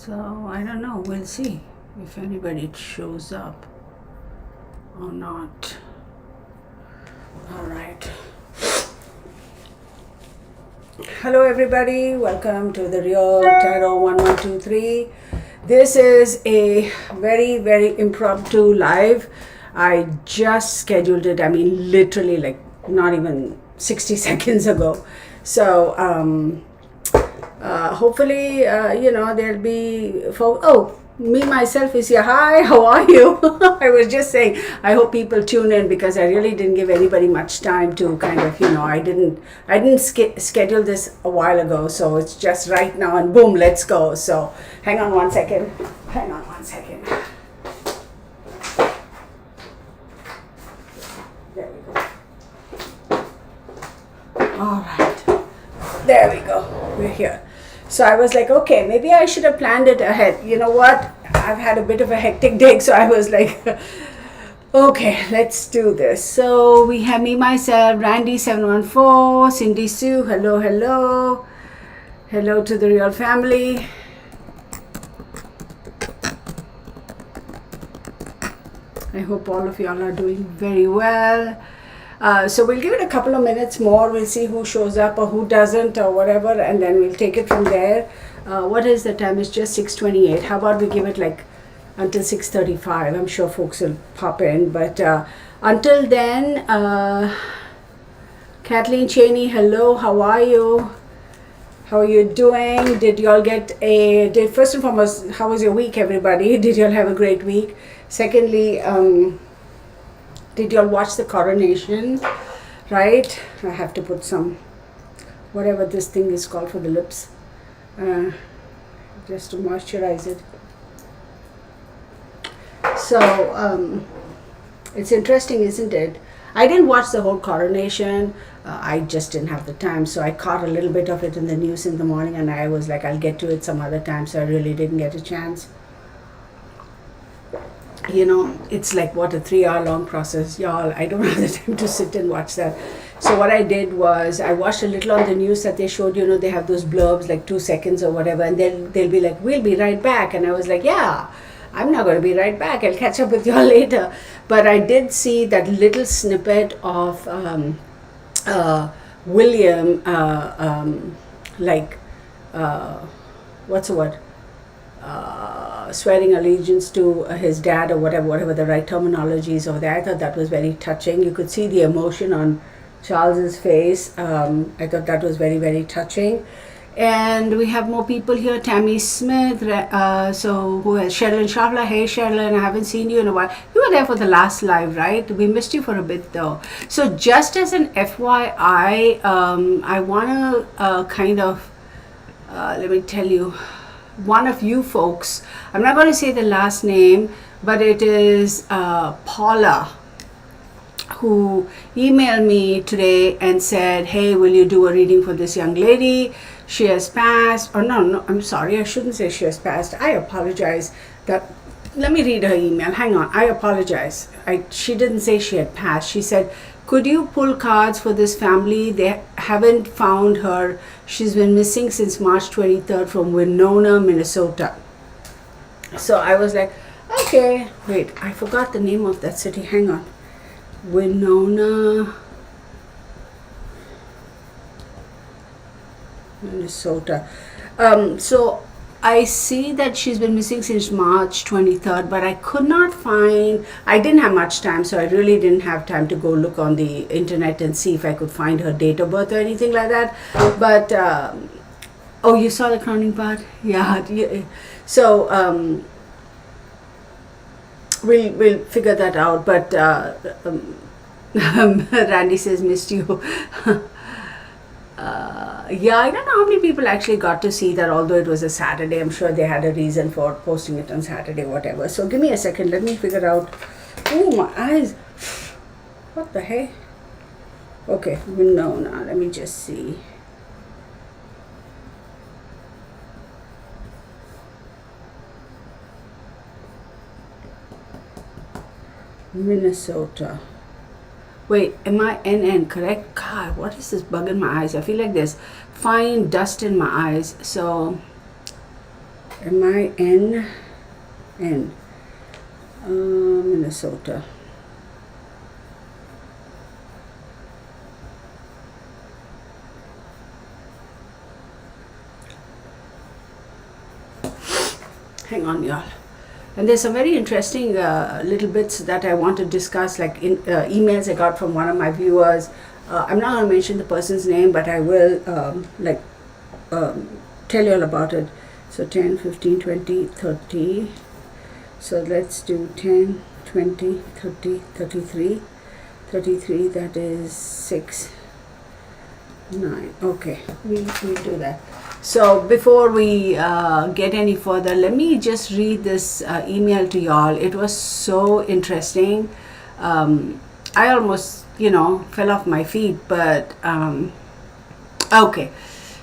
So I don't know. We'll see if anybody shows up or not. All right. Hello, everybody. Welcome to the Real Tarot 1123. This is a very, very impromptu live. I just scheduled it. I mean, literally, like not even 60 seconds ago. So, hopefully, there'll be me myself is here. Hi, how are you? I was just saying, I hope people tune in because I really didn't give anybody much time to kind of, I didn't schedule this a while ago, so it's just right now and boom, let's go. So hang on one second. There we go. All right, there we go. We're here. So I was like, okay, maybe I should have planned it ahead. You know what? I've had a bit of a hectic day, so I was like, okay, let's do this. So we have me, myself, Randy714, Cindy Sue, hello. Hello to the real family. I hope all of y'all are doing very well. So we'll give it a couple of minutes more. We'll see who shows up or who doesn't or whatever, and then we'll take it from there. What is the time? It's just 6:28. How about we give it like until 6:35? I'm sure folks will pop in. But until then, Kathleen Cheney, hello. How are you? How are you doing? Did y'all first and foremost, how was your week, everybody? Did y'all have a great week? Secondly, did y'all watch the coronation? Right? I have to put some, whatever this thing is called for the lips, just to moisturize it. So, it's interesting, isn't it? I didn't watch the whole coronation. I just didn't have the time. So I caught a little bit of it in the news in the morning and I was like, I'll get to it some other time. So I really didn't get a chance. It's like what a 3-hour long process, y'all. I don't have the time to sit and watch that. So what I did was I watched a little on the news that they showed, they have those blurbs like 2 seconds or whatever, and then they'll be like, we'll be right back. And I was like, yeah, I'm not going to be right back. I'll catch up with y'all later. But I did see that little snippet of William, what's the word? Swearing allegiance to his dad or whatever the right terminology is over there. I thought that was very touching. You could see the emotion on Charles's face. I thought that was very, very touching. And we have more people here. Tammy Smith. So who else? Sherilyn Shavla. Hey Sherilyn, I haven't seen you in a while. You were there for the last live, right? We missed you for a bit though. So just as an FYI, I want to kind of, let me tell you, one of you folks, I'm not going to say the last name, but it is Paula, who emailed me today and said, hey, will you do a reading for this young lady? She has passed. Or no, I'm sorry, I shouldn't say she has passed. I apologize. Let me read her email. Hang on, I apologize. She didn't say she had passed. She said, could you pull cards for this family? They haven't found her. She's been missing since March 23rd from Winona, Minnesota. So I was like, okay, wait, I forgot the name of that city. Hang on. Winona, Minnesota. So I see that she's been missing since March 23rd, but I could not find, I didn't have much time, so I really didn't have time to go look on the internet and see if I could find her date of birth or anything like that. But, oh, you saw the crowning part? Yeah. So, we'll figure that out, but Randy says, missed you. Yeah, I don't know how many people actually got to see that, although it was a Saturday. I'm sure they had a reason for posting it on Saturday, whatever. So give me a second. Let me figure out. Oh, my eyes. What the heck? Okay, Winona. Let me just see. Minnesota. Wait, M-I-N-N, correct? God, what is this bug in my eyes? I feel like there's fine dust in my eyes. So, Minn, Minnesota. Hang on, y'all. And there's some very interesting little bits that I want to discuss, like in emails I got from one of my viewers. I'm not going to mention the person's name, but I will tell you all about it. So 10, 15, 20, 30. So let's do 10, 20, 30, 33. 33, that is 6, 9. Okay, we do that. So before we get any further, let me just read this email to y'all. It was so interesting. I almost, fell off my feet, but okay.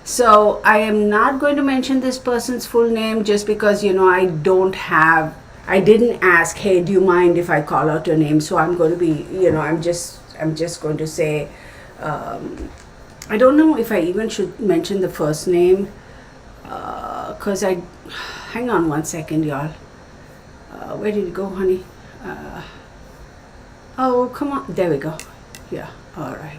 So I am not going to mention this person's full name just because, I didn't ask, hey, do you mind if I call out your name? So I'm going to be, I'm just going to say, I don't know if I even should mention the first name, because hang on one second, y'all. Where did it go, honey? Oh, come on. There we go. Yeah, all right.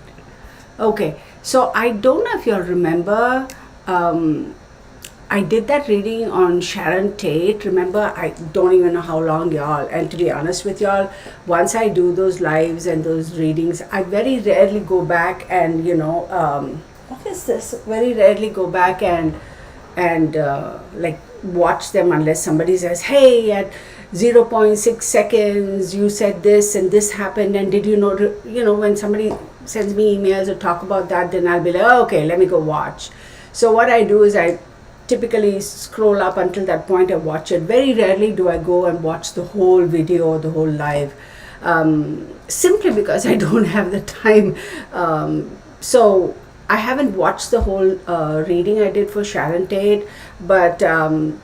Okay, so I don't know if y'all remember, I did that reading on Sharon Tate. Remember, I don't even know how long, y'all. And to be honest with y'all, once I do those lives and those readings, I very rarely go back and, what is this? Very rarely go back and watch them unless somebody says, hey, at 0.6 seconds, you said this and this happened. And did you know, when somebody sends me emails or talk about that, then I'll be like, oh, okay, let me go watch. So what I do is I typically scroll up until that point, I watch it. Very rarely do I go and watch the whole video or the whole live, simply because I don't have the time. So I haven't watched the whole reading I did for Sharon Tate, but I'm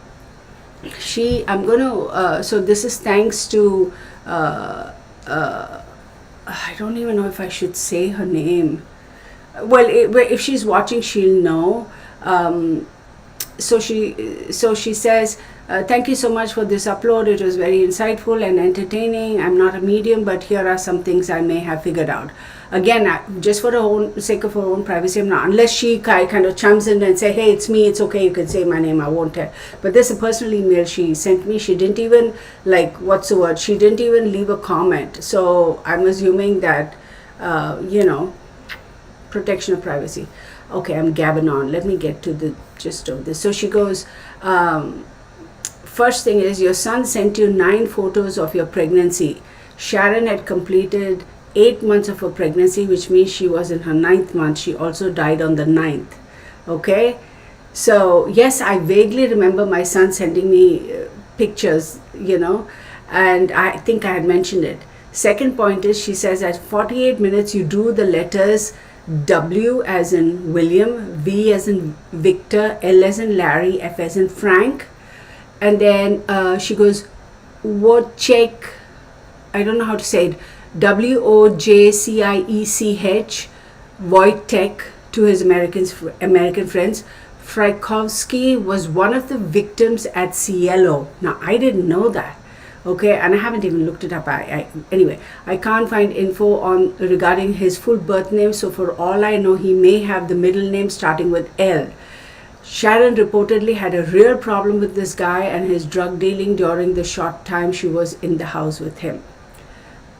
going to, so this is thanks to, I don't even know if I should say her name. Well, if she's watching, she'll know. So she says, thank you so much for this upload. It was very insightful and entertaining. I'm not a medium, but here are some things I may have figured out. Again, just for the sake of her own privacy, I'm not, unless she kind of chimes in and say, hey, it's me, it's okay, you can say my name, I won't tell. But this is a personal email she sent me. She didn't even, what's the word? She didn't even leave a comment. So I'm assuming that, protection of privacy. Okay, I'm gabbing on. Let me get to the gist of this. So she goes, first thing is, your son sent you 9 photos of your pregnancy. Sharon had completed 8 months of her pregnancy, which means she was in her 9th month. She also died on the 9th. Okay? So, yes, I vaguely remember my son sending me pictures, and I think I had mentioned it. Second point is, she says at 48 minutes, you drew the letters W as in William, V as in Victor, L as in Larry, F as in Frank. And then she goes, Wojciech, I don't know how to say it, Wojciech, Wojtek to his American friends. Frykowski was one of the victims at Cielo. Now, I didn't know that. Okay, and I haven't even looked it up. Anyway, I can't find info regarding his full birth name, so for all I know, he may have the middle name starting with L. Sharon reportedly had a real problem with this guy and his drug dealing during the short time she was in the house with him.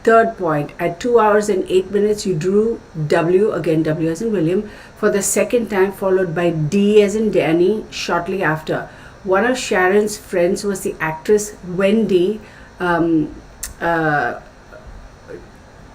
Third point, at 2 hours and 8 minutes, you drew W, again W as in William, for the second time, followed by D as in Danny shortly after. One of Sharon's friends was the actress Wendy,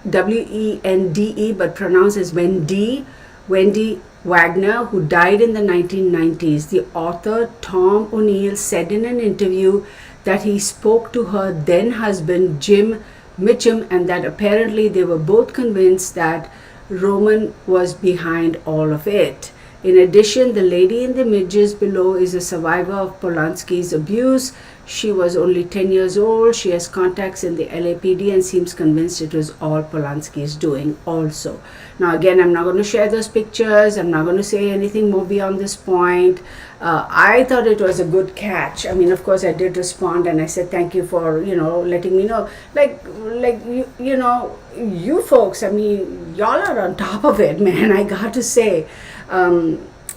W-E-N-D-E, but pronounced as Wendy Wagner, who died in the 1990s. The author, Tom O'Neill, said in an interview that he spoke to her then husband, Jim Mitchum, and that apparently they were both convinced that Roman was behind all of it. In addition, the lady in the images below is a survivor of Polanski's abuse. She was only 10 years old. She has contacts in the LAPD and seems convinced it was all Polanski's doing also. Now again, I'm not going to share those pictures. I'm not going to say anything more beyond this point. I thought it was a good catch. I mean, of course, I did respond and I said thank you for, letting me know. Like you folks, I mean, y'all are on top of it, man. I got to say.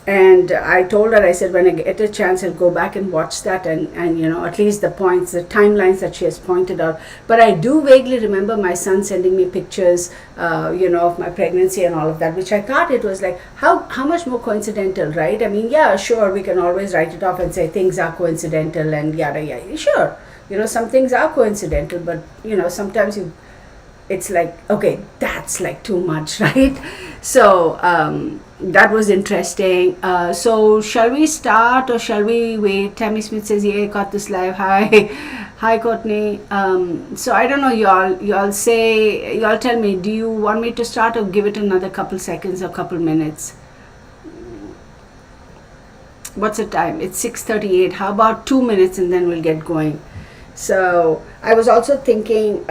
And I told her, I said, when I get a chance, I'll go back and watch that and at least the points, the timelines that she has pointed out. But I do vaguely remember my son sending me pictures, of my pregnancy and all of that, which I thought it was like, how much more coincidental, right? I mean, yeah, sure, we can always write it off and say things are coincidental and yada, yada. Sure, some things are coincidental, but, sometimes it's like, okay, that's like too much, right? So, that was interesting. So shall we start or shall we wait? Tammy Smith says, yeah, got this live. Hi Courtney. So I don't know, y'all tell me, do you want me to start or give it another couple seconds or couple minutes? What's the time? It's 6:38. How about 2 minutes and then we'll get going? So I was also thinking,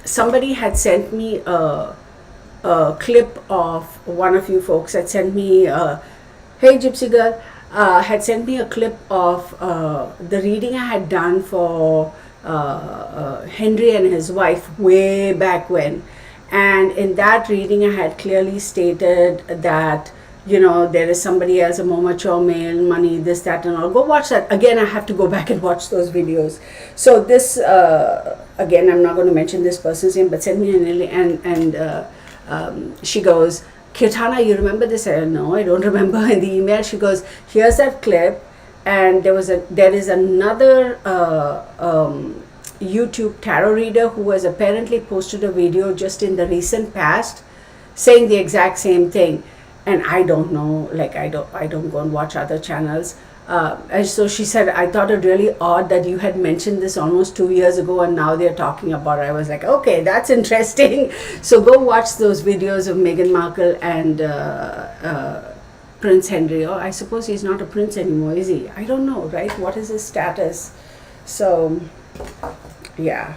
somebody had sent me a clip of one of you folks had sent me, hey Gypsy Girl, had sent me a clip of the reading I had done for Henry and his wife way back when. And in that reading I had clearly stated that, there is somebody else, a more mature male, money, this, that, and all. Go watch that. Again, I have to go back and watch those videos. So this, again, I'm not going to mention this person's name, but send me an email and she goes, Kirtana, you remember this? I don't know, I don't remember. In the email, she goes, here's that clip, and there is another YouTube tarot reader who has apparently posted a video just in the recent past saying the exact same thing. And I don't know, like I don't go and watch other channels. And so she said, I thought it really odd that you had mentioned this almost 2 years ago and now they're talking about it. I was like, okay, that's interesting. So go watch those videos of Meghan Markle and Prince Henry. Oh, I suppose he's not a prince anymore, is he? I don't know, right? What is his status? So, yeah.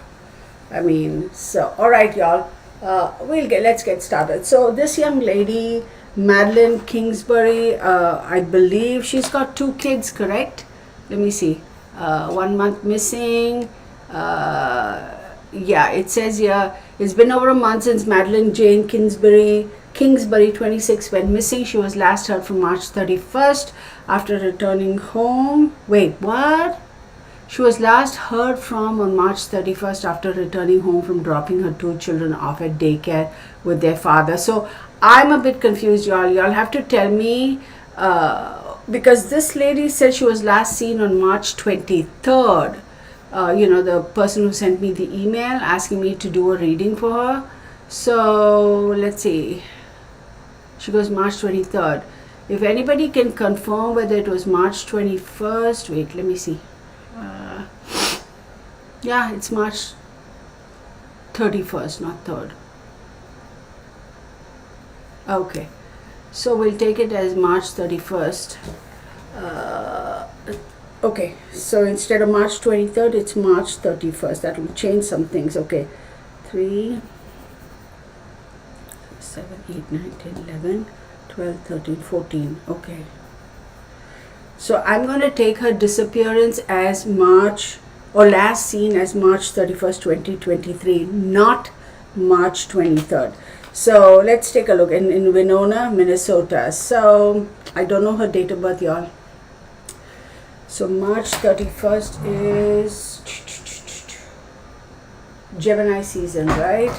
I mean, so, all right, y'all. Let's get started. So this young lady, Madeline Kingsbury, I believe she's got 2 kids, correct? Let me see. 1 month missing. Yeah, it says here, it's been over a month since Madeline Jane Kingsbury, 26, went missing. She was last heard from March 31st after returning home. Wait, what? She was last heard from on March 31st after returning home from dropping her 2 children off at daycare with their father. So I'm a bit confused, y'all. Y'all have to tell me, because this lady said she was last seen on March 23rd. The person who sent me the email asking me to do a reading for her. So let's see. She goes March 23rd. If anybody can confirm whether it was March 21st. Wait, let me see. Yeah, it's March 31st, not 3rd. Okay, so we'll take it as March 31st. Okay, so instead of March 23rd, it's March 31st. That will change some things. Okay, 3, 7, 8, 9, 10, 11, 12, 13, 14. Okay. So I'm going to take her disappearance as March, or last seen as March 31st, 2023, not March 23rd. So let's take a look in Winona, Minnesota. So I don't know her date of birth, y'all. So March 31st is Gemini season, right?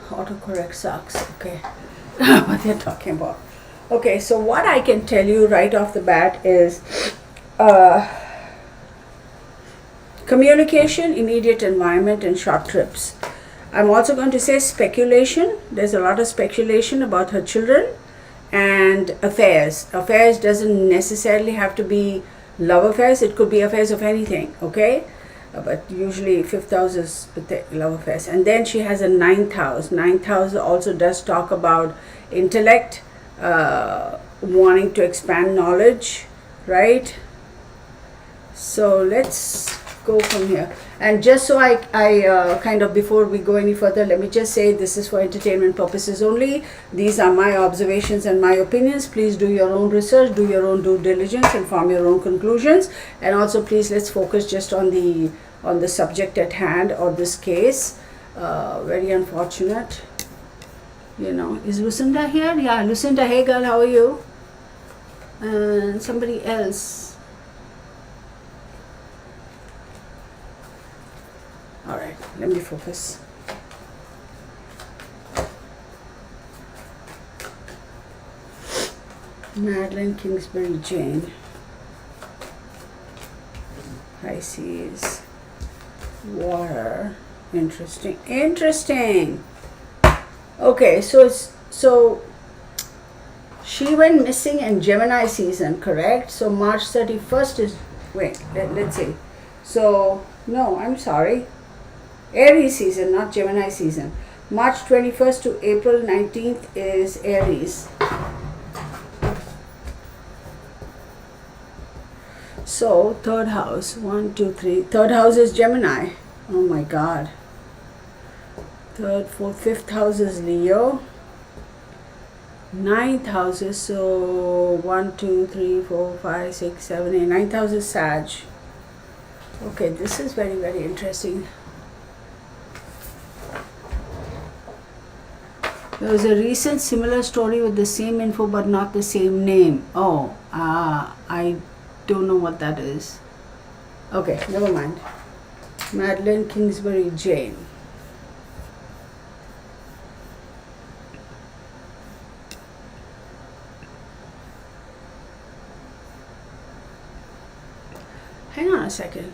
Autocorrect sucks. Okay. What they're talking about. Okay, so what I can tell you right off the bat is communication, immediate environment, and short trips. I'm also going to say speculation. There's a lot of speculation about her children and affairs. Affairs doesn't necessarily have to be love affairs, it could be affairs of anything, okay? But usually fifth house is the love affairs. And then she has a ninth house. Ninth house also does talk about intellect, wanting to expand knowledge, right? So let's go from here. And just so I kind of, before we go any further, let me just say this is for entertainment purposes only. These are my observations and my opinions. Please do your own research, do your own due diligence, and form your own conclusions. And also, please, let's focus just on the subject at hand, or this case. Very unfortunate. You know, is Lucinda here? Yeah, Lucinda, hey girl, how are you? And somebody else. All right, let me focus. Madeline Kingsbury Jane. Pisces. Water. Interesting. Interesting. Okay, so she went missing in Gemini season, correct? So March 31st is, wait, let's see. So, no, I'm sorry. Aries season, not Gemini season. March 21st to April 19th is Aries. So, third house, 1, 2, 3. Third house is Gemini. Oh my God. Third, fourth, fifth house is Leo. Ninth house is, so 1, 2, 3, 4, 5, 6, 7, 8. Ninth house is Sag. Okay, this is very, very interesting. There was a recent similar story with the same info but not the same name. Oh, I don't know what that is. Okay, never mind. Madeline Kingsbury Jane. Hang on a second.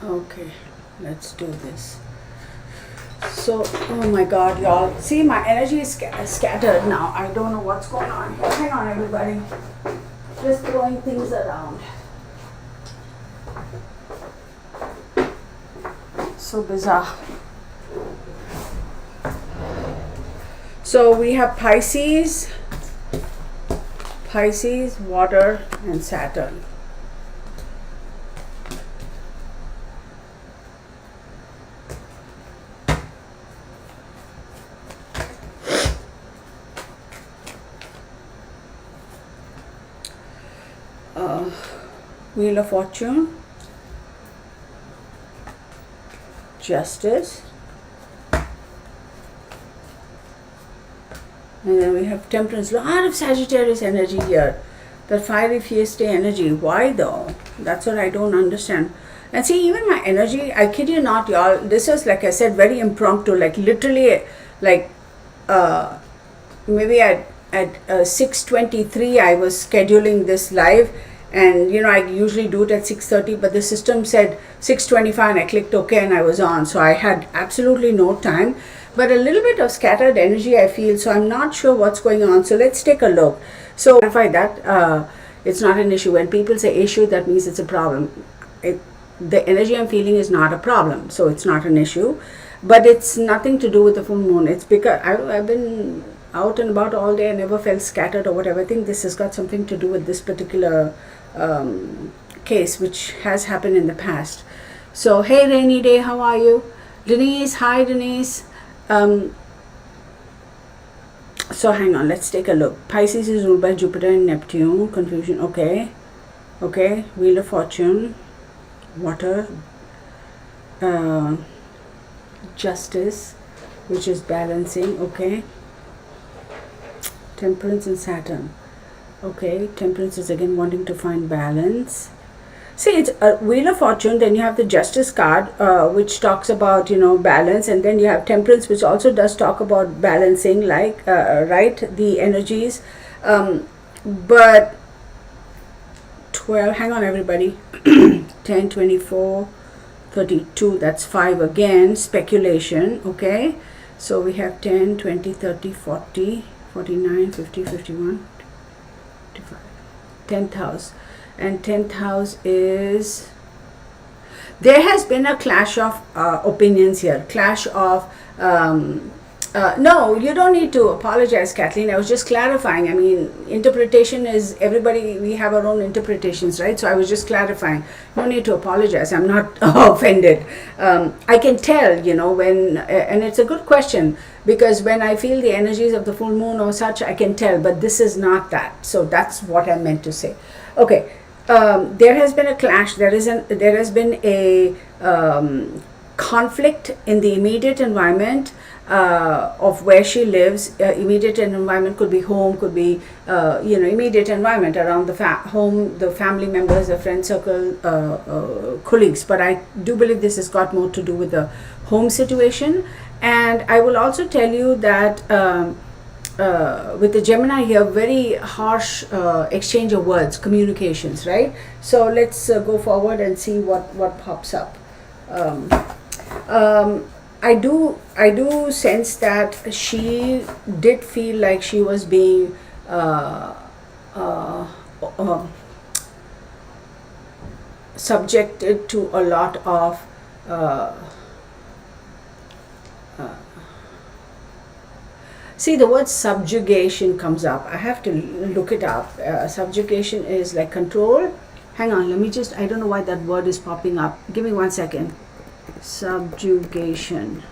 Okay, let's do this. So, oh my God, y'all. See, my energy is scattered now. I don't know what's going on here. Hang on, everybody. Just throwing things around. So bizarre. So we have Pisces, water, and Saturn. Wheel of Fortune, Justice, and then we have Temperance. Lot of Sagittarius energy here. The fiery fiesta energy. Why though? That's what I don't understand. And see, even my energy, I kid you not, y'all, this was, like I said, very impromptu, like literally, like maybe at 6:23 I was scheduling this live. And you know, I usually do it at 6:30, but the system said 6:25 and I clicked OK and I was on. So I had absolutely no time, but a little bit of scattered energy I feel. So I'm not sure what's going on. So let's take a look. So clarify that it's not an issue. When people say issue, that means it's a problem. The energy I'm feeling is not a problem. So it's not an issue, but it's nothing to do with the full moon. It's because I've been out and about all day. I never felt scattered or whatever. I think this has got something to do with this particular case, which has happened in the past. So hey Rainy Day, how are you? Denise, hi Denise. So hang on, let's take a look. Pisces is ruled by Jupiter and Neptune. Confusion. Okay, Wheel of Fortune, water, Justice, which is balancing. Okay, Temperance and Saturn. Okay, Temperance is again wanting to find balance. See, it's a Wheel of Fortune, then you have the Justice card, which talks about, you know, balance, and then you have Temperance, which also does talk about balancing, like, right, the energies. But 12, hang on everybody, 10, 24, 32, that's 5 again, speculation, okay? So we have 10, 20, 30, 40, 49, 50, 51, 55, 10th house. And 10th house is, there has been a clash of opinions here, clash of, no, you don't need to apologize, Kathleen. I was just clarifying. I mean, interpretation is, everybody, we have our own interpretations, right? So I was just clarifying. No need to apologize. I'm not offended. I can tell, you know, when, and it's a good question, because when I feel the energies of the full moon or such, I can tell, but this is not that. So that's what I meant to say. Okay. There has been a clash. There has been a conflict in the immediate environment of where she lives. Immediate environment could be home, could be immediate environment around the home, the family members, the friend circle, colleagues. But I do believe this has got more to do with the home situation. And I will also tell you that with the Gemini here, very harsh exchange of words, communications, right? So let's go forward and see what pops up. I do sense that she did feel like she was being subjected to a lot of see, the word subjugation comes up. I have to look it up. Subjugation is like control. Hang on, let me just, I don't know why that word is popping up. Give me 1 second. Subjugation.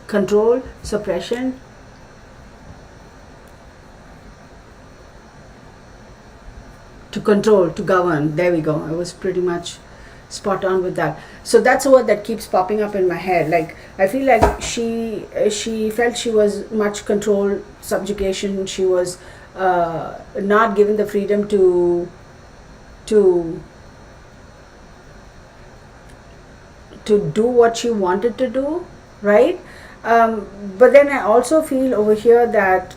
Control, suppression. To control, to govern. There we go. I was pretty much spot on with that. So that's a word that keeps popping up in my head. Like, I feel like she felt she was much control, subjugation. She was not given the freedom to do what she wanted to do, right? But then I also feel over here that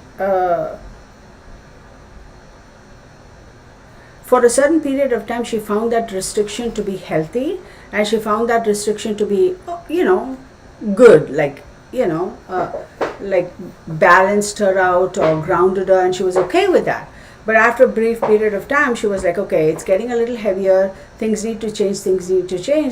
for a certain period of time, she found that restriction to be healthy, and she found that restriction to be, good, like, like balanced her out or grounded her, and she was okay with that. But after a brief period of time, she was like, okay, it's getting a little heavier, things need to change,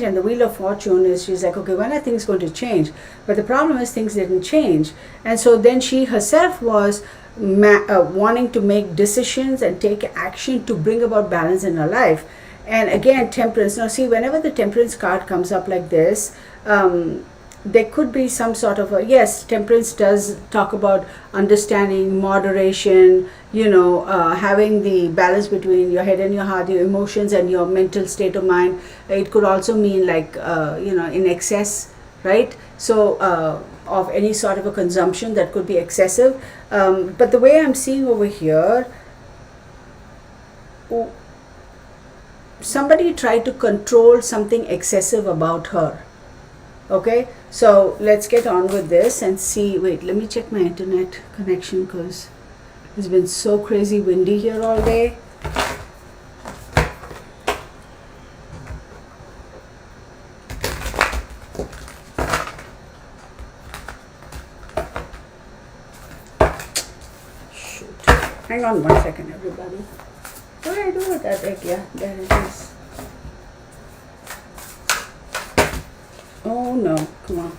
and the Wheel of Fortune is, she's like, okay, when are things going to change? But the problem is things didn't change. And so then she herself was wanting to make decisions and take action to bring about balance in her life. And again, temperance. Now see, whenever the temperance card comes up like this, there could be some sort of yes, temperance does talk about understanding, moderation, having the balance between your head and your heart, your emotions and your mental state of mind. It could also mean like, in excess, right? So of any sort of a consumption that could be excessive. But the way I'm seeing over here, somebody tried to control something excessive about her. Okay, so let's get on with this and see. Wait, let me check my internet connection because it's been so crazy windy here all day. Shoot. Hang on 1 second, everybody. What did I do with that egg? Yeah, there it is. Oh no, come on.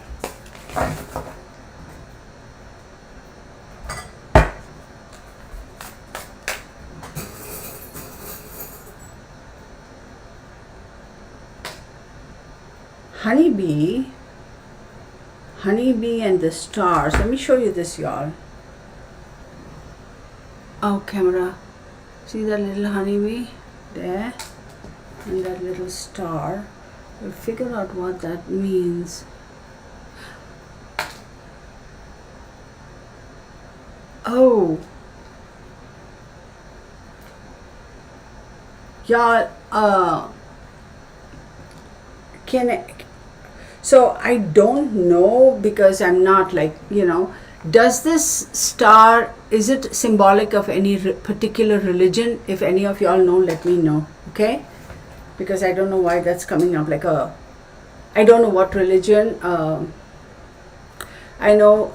Honeybee and the stars. Let me show you this, y'all. Oh, camera. See that little honeybee there? And that little star. We'll figure out what that means. Oh. Y'all, so I don't know because I'm not like, does this star, is it symbolic of any particular religion? If any of y'all know, let me know, okay? Because I don't know why that's coming up like a I don't know what religion. I know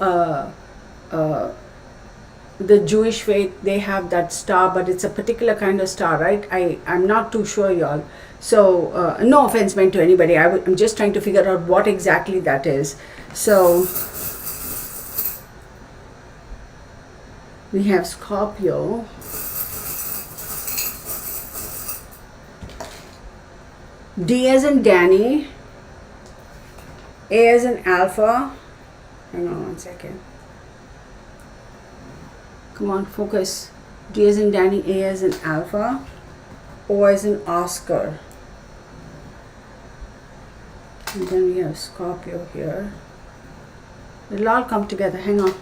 the Jewish faith, they have that star, but it's a particular kind of star, right? I'm not too sure, y'all. So no offense meant to anybody. I'm just trying to figure out what exactly that is. So we have Scorpio. D as in Danny, A as in Alpha. Hang on one second. Come on, focus. D as in Danny, A as in Alpha, O as in Oscar. And then we have Scorpio here. It'll all come together. Hang on.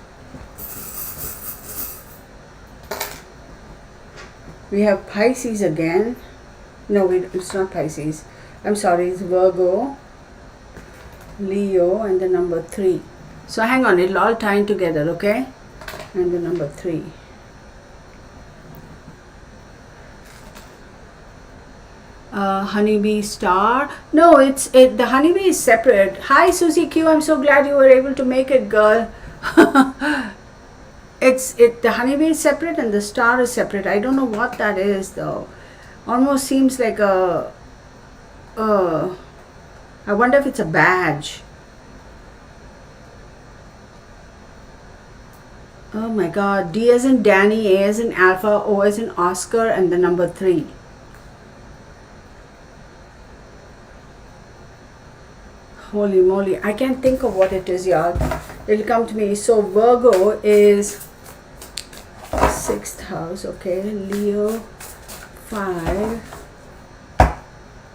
We have Pisces again. No, wait, it's not Pisces. I'm sorry, it's Virgo, Leo, and the number 3. So hang on, it'll all tie in together, okay? And the number 3. Honeybee star. No, the honeybee is separate. Hi Susie Q, I'm so glad you were able to make it, girl. The honeybee is separate and the star is separate. I don't know what that is though. Almost seems like I wonder if it's a badge. Oh my god. D as in Danny, A as in Alpha, O as in Oscar, and the number 3. Holy moly. I can't think of what it is, y'all. It'll come to me. So Virgo is 6th house. Okay. Leo 5.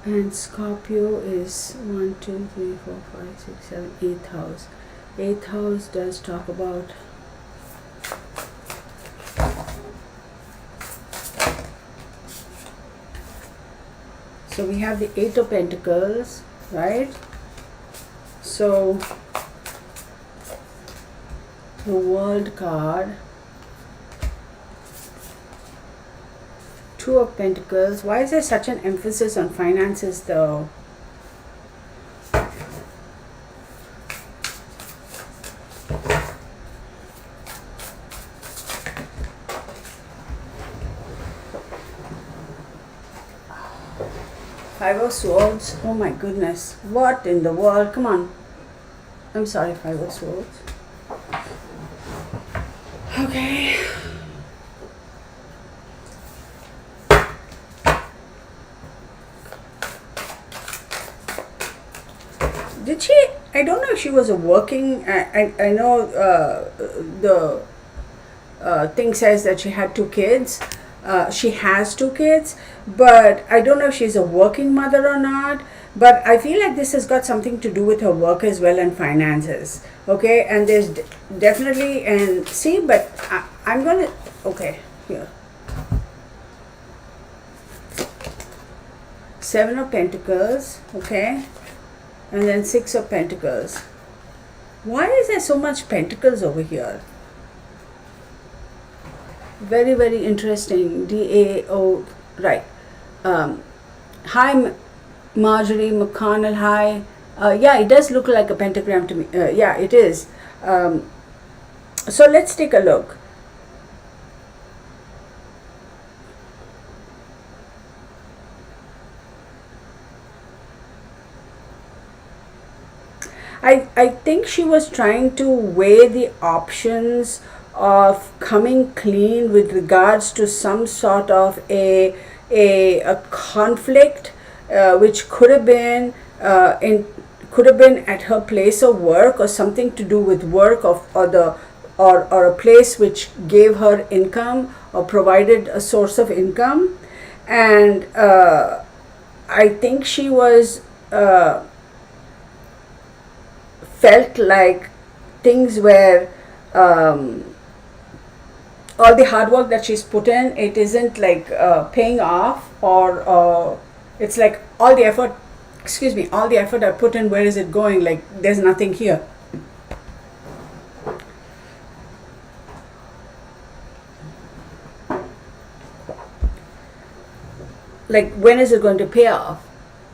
And Scorpio is 1, 2, 3, 4, 5, 6, 7, 8th house. 8th house does talk about so we have the 8 of Pentacles, right? So the World card, 2 of Pentacles. Why is there such an emphasis on finances though? Five of Swords. Oh my goodness. What in the world? Come on. I'm sorry, 5 of Swords. Okay. Did she? I don't know if she was a working. I know the thing says that she had 2 kids. She has 2 kids, but I don't know if she's a working mother or not. But I feel like this has got something to do with her work as well and finances. Okay, and there's definitely, and see, but I'm gonna, okay, here. 7 of Pentacles, okay, and then 6 of Pentacles. Why is there so much Pentacles over here? Very, very interesting. DAO, right. Hi, Marjorie McConnell, hi. Yeah, it does look like a pentagram to me. Yeah, it is. So let's take a look. I think she was trying to weigh the options of coming clean with regards to some sort of a conflict, which could have been at her place of work, or something to do with work or a place which gave her income or provided a source of income. And I think she was felt like things were all the hard work that she's put in, it isn't like paying off, or it's like all the effort I put in, where is it going? Like there's nothing here. Like when is it going to pay off,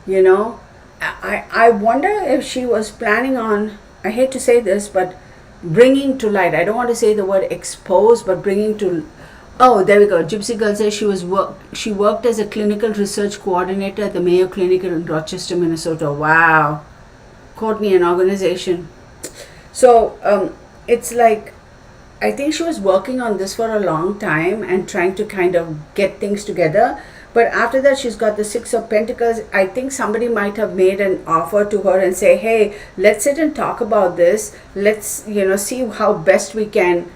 you know? I wonder if she was planning on, I hate to say this, but bringing to light. I don't want to say the word expose, but bringing to. Oh, there we go. Gypsy Girl says she worked as a clinical research coordinator at the Mayo Clinic in Rochester, Minnesota. Wow, Courtney, an organization. So it's like, I think she was working on this for a long time and trying to kind of get things together. But after that, she's got the Six of Pentacles. I think somebody might have made an offer to her and say, "Hey, let's sit and talk about this. Let's, see how best we can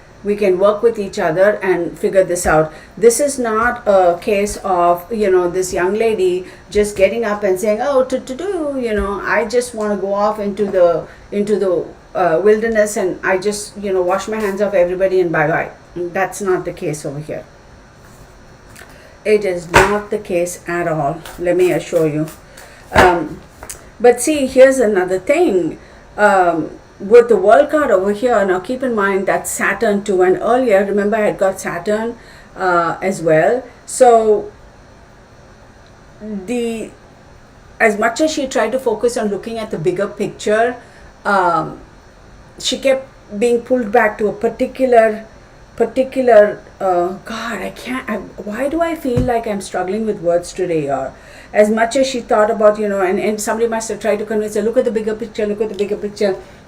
work with each other and figure this out." This is not a case of, this young lady just getting up and saying, "Oh, I just want to go off into the wilderness, and I just, wash my hands off everybody and bye bye." That's not the case over here. It is not the case at all, let me assure you. But see, here's another thing. With the World card over here, now keep in mind that Saturn too, and earlier, remember, I had got Saturn as well. So as much as she tried to focus on looking at the bigger picture, she kept being pulled back to a particular God, why do I feel like I'm struggling with words today? Or as much as she thought about, and somebody must have tried to convince her, look at the bigger picture,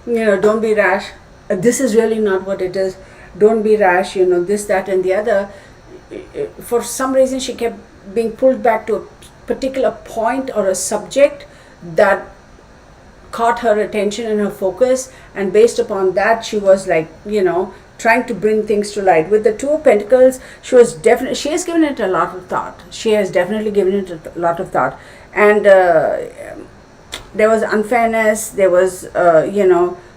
don't be rash. This is really not what it is. Don't be rash, this, that, and the other. For some reason, she kept being pulled back to a particular point or a subject that caught her attention and her focus, and based upon that, she was like, trying to bring things to light. With the Two of Pentacles, she has given it a lot of thought. She has definitely given it a lot of thought. And there was unfairness, there was, a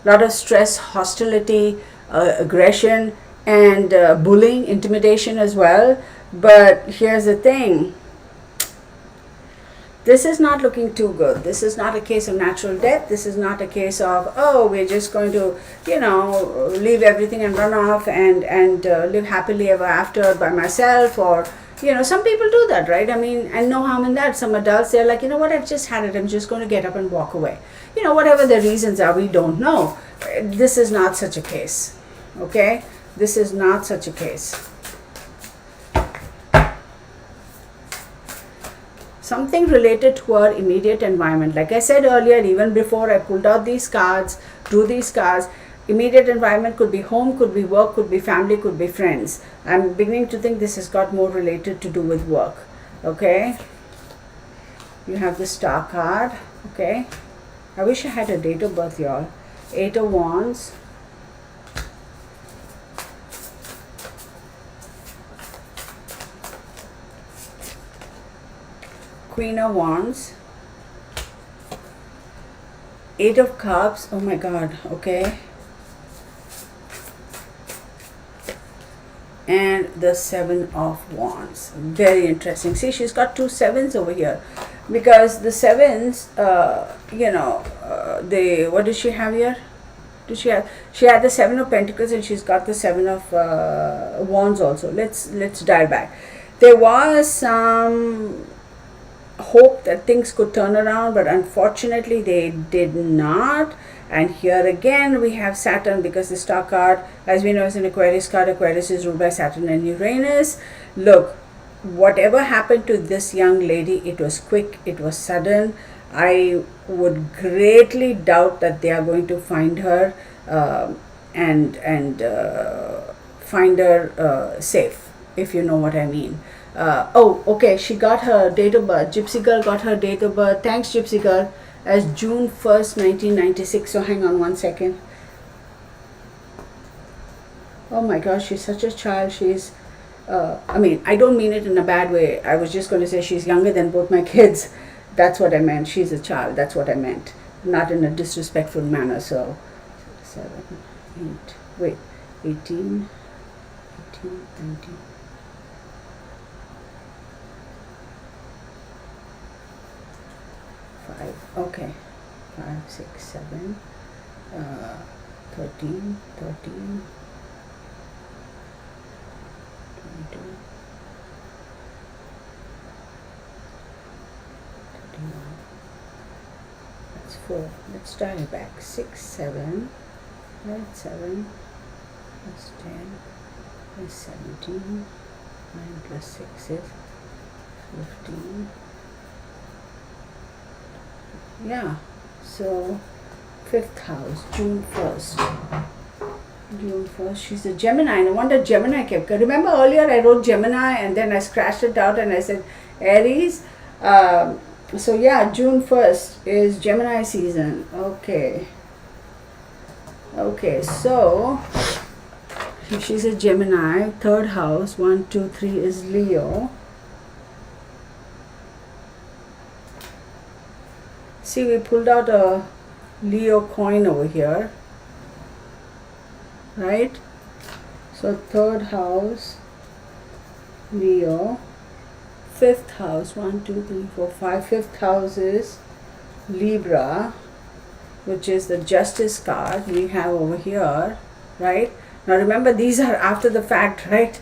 lot of stress, hostility, aggression, and bullying, intimidation as well. But here's the thing. This is not looking too good. This is not a case of natural death. This is not a case of, oh, we're just going to, leave everything and run off and live happily ever after by myself. Or, some people do that, right? I mean, and no harm in that. Some adults, they're like, what, I've just had it. I'm just going to get up and walk away. Whatever the reasons are, we don't know. This is not such a case, okay? This is not such a case. Something related to our immediate environment. Like I said earlier, even before I pulled out these cards, drew these cards, immediate environment could be home, could be work, could be family, could be friends. I'm beginning to think this has got more related to do with work. Okay? You have the Star card. Okay? I wish I had a date of birth, y'all. 8 of Wands. Queen of Wands, 8 of Cups, oh my God, okay, and the 7 of Wands. Very interesting. See, she's got 2 sevens over here, because the sevens, what does she have here? She had the 7 of Pentacles, and she's got the 7 of Wands also. Let's dive back. There was some hope that things could turn around, but unfortunately they did not. And here again we have Saturn, because the Star card, as we know, is an Aquarius card. Aquarius is ruled by Saturn and Uranus. Look, whatever happened to this young lady, it was quick, it was sudden. I would greatly doubt that they are going to find her and find her safe, if you know what I mean. Okay, she got her date of birth. Gypsy Girl got her date of birth. Thanks, Gypsy Girl. As June 1st, 1996. So hang on one second. Oh my gosh, she's such a child. She's, I don't mean it in a bad way. I was just going to say she's younger than both my kids. That's what I meant. She's a child. That's what I meant. Not in a disrespectful manner. So, 7, 8, wait, 18, 19. Okay, 5, 6, 7, 13, 22, 31, 4. Let's dial it back. 6, 7. Right, 7 plus 10 is 17. 9 plus 6 is 15. Yeah, so 5th house, June 1st. June 1st, she's a Gemini. No wonder Gemini kept. Remember earlier I wrote Gemini and then I scratched it out and I said Aries. So yeah, June 1st is Gemini season. Okay. Okay, so she's a Gemini. 3rd house, 1, 2, 3 is Leo. See, we pulled out a Leo coin over here. Right? So 3rd house, Leo. 5th house, 1, 2, 3, 4, 5. 5th house is Libra, which is the Justice card we have over here, right? Now remember, these are after the fact, right?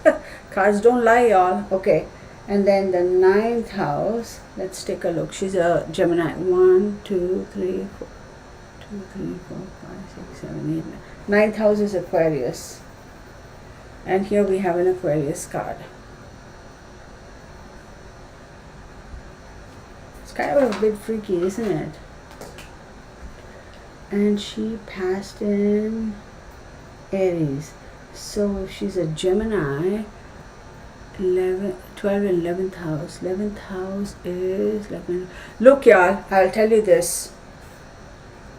Cards don't lie, y'all. Okay. And then the 9th house, let's take a look. She's a Gemini. 1, 2, 3, 4, 2, 3, 4, 5, 6, 7, 8, 9. 9th house is Aquarius. And here we have an Aquarius card. It's kind of a bit freaky, isn't it? And she passed in Aries. So if she's a Gemini, 12 and 11th house. 11th house is, look y'all, I'll tell you this.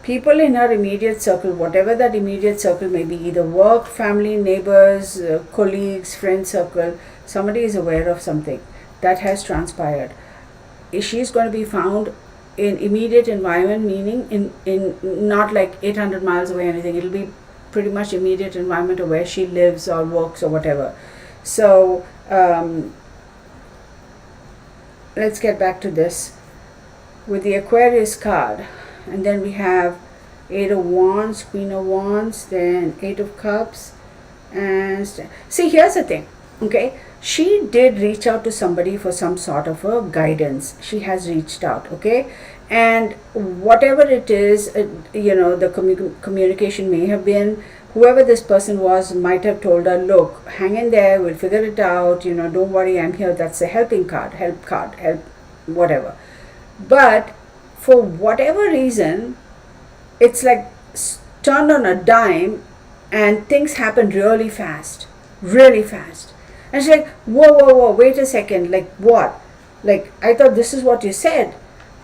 People in her immediate circle, whatever that immediate circle may be, either work, family, neighbors, colleagues, friend circle, somebody is aware of something that has transpired. She's going to be found in immediate environment, meaning in not like 800 miles away or anything. It'll be pretty much immediate environment of where she lives or works or whatever. So let's get back to this with the Aquarius card. And then we have 8 of Wands, Queen of Wands, then 8 of Cups. And see, here's the thing, okay? She did reach out to somebody for some sort of a guidance. She has reached out, okay? And whatever it is, the communication may have been, whoever this person was might have told her, look, hang in there, we'll figure it out, don't worry, I'm here. That's a helping card, help, whatever. But for whatever reason, it's like turned on a dime and things happened really fast. And she's like, whoa, wait a second, like what? Like, I thought this is what you said.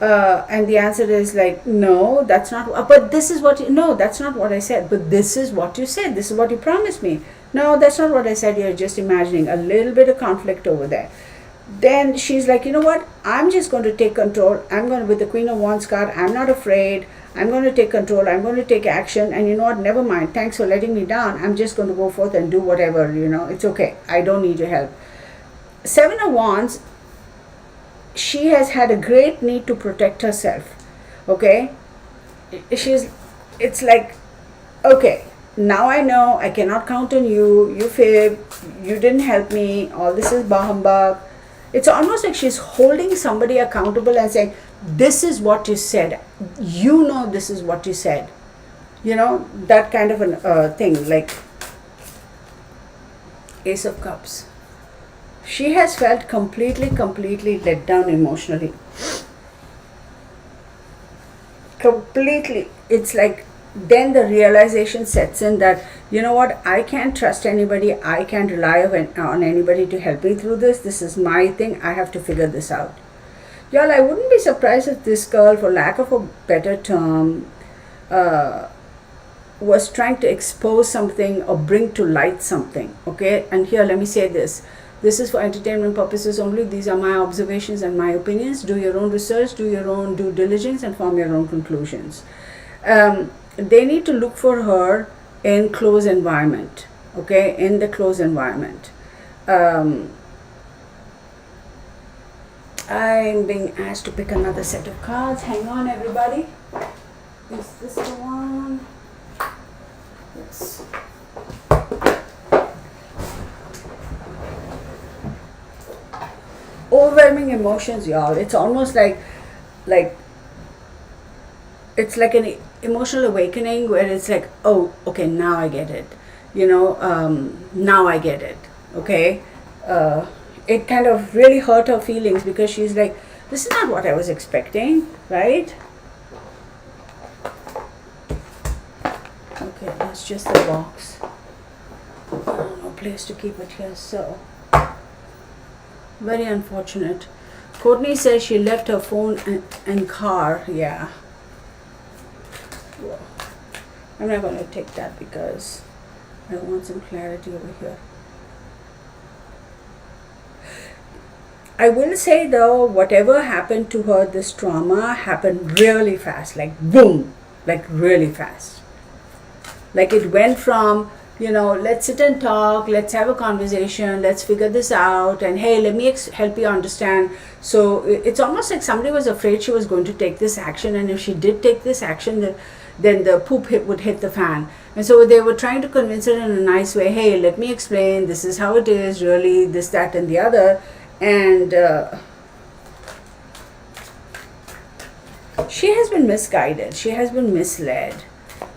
And the answer is like, no, that's not, but this is what, no, that's not what I said, but this is what you said, this is what you promised me. No, that's not what I said, you're just imagining. A little bit of conflict over there. Then she's like, you know what, I'm just going to take control. I'm going to, with the Queen of Wands card, I'm not afraid. I'm going to take control. I'm going to take action. And you know what, never mind. Thanks for letting me down. I'm just going to go forth and do whatever, it's okay. I don't need your help. 7 of Wands, she has had a great need to protect herself. Okay? It's like, okay, now I know I cannot count on you. You fib. You didn't help me. All this is bah humbug. It's almost like she's holding somebody accountable and saying, this is what you said. This is what you said. That kind of a thing, like Ace of Cups. She has felt completely let down emotionally. Completely. It's like then the realization sets in that, you know what, I can't trust anybody. I can't rely on anybody to help me through this. This is my thing. I have to figure this out. Y'all, I wouldn't be surprised if this girl, for lack of a better term, was trying to expose something or bring to light something. Okay? And here, let me say this. This is for entertainment purposes only. These are my observations and my opinions. Do your own research, do your own due diligence, and form your own conclusions. They need to look for her in close environment. Okay? In the close environment. I'm being asked to pick another set of cards. Hang on, everybody. Is this the one? Yes. Overwhelming emotions, y'all. It's almost like it's like an emotional awakening where it's like, oh, okay, now I get it. You know, now I get it. Okay. It kind of really hurt her feelings because she's like, this is not what I was expecting, right? Okay, that's just the box. No place to keep it here, so very unfortunate. Courtney says she left her phone and car. Yeah. Well, I'm not going to take that because I want some clarity over here. I will say though, whatever happened to her, this trauma happened really fast, like boom, like really fast. Like it went from, you know, let's sit and talk, let's have a conversation, let's figure this out, and hey, let me help you understand. So it's almost like somebody was afraid she was going to take this action, and if she did take this action, then the poop would hit the fan. And so they were trying to convince her in a nice way, hey, let me explain, this is how it is, really, this, that, and the other. And she has been misguided, she has been misled.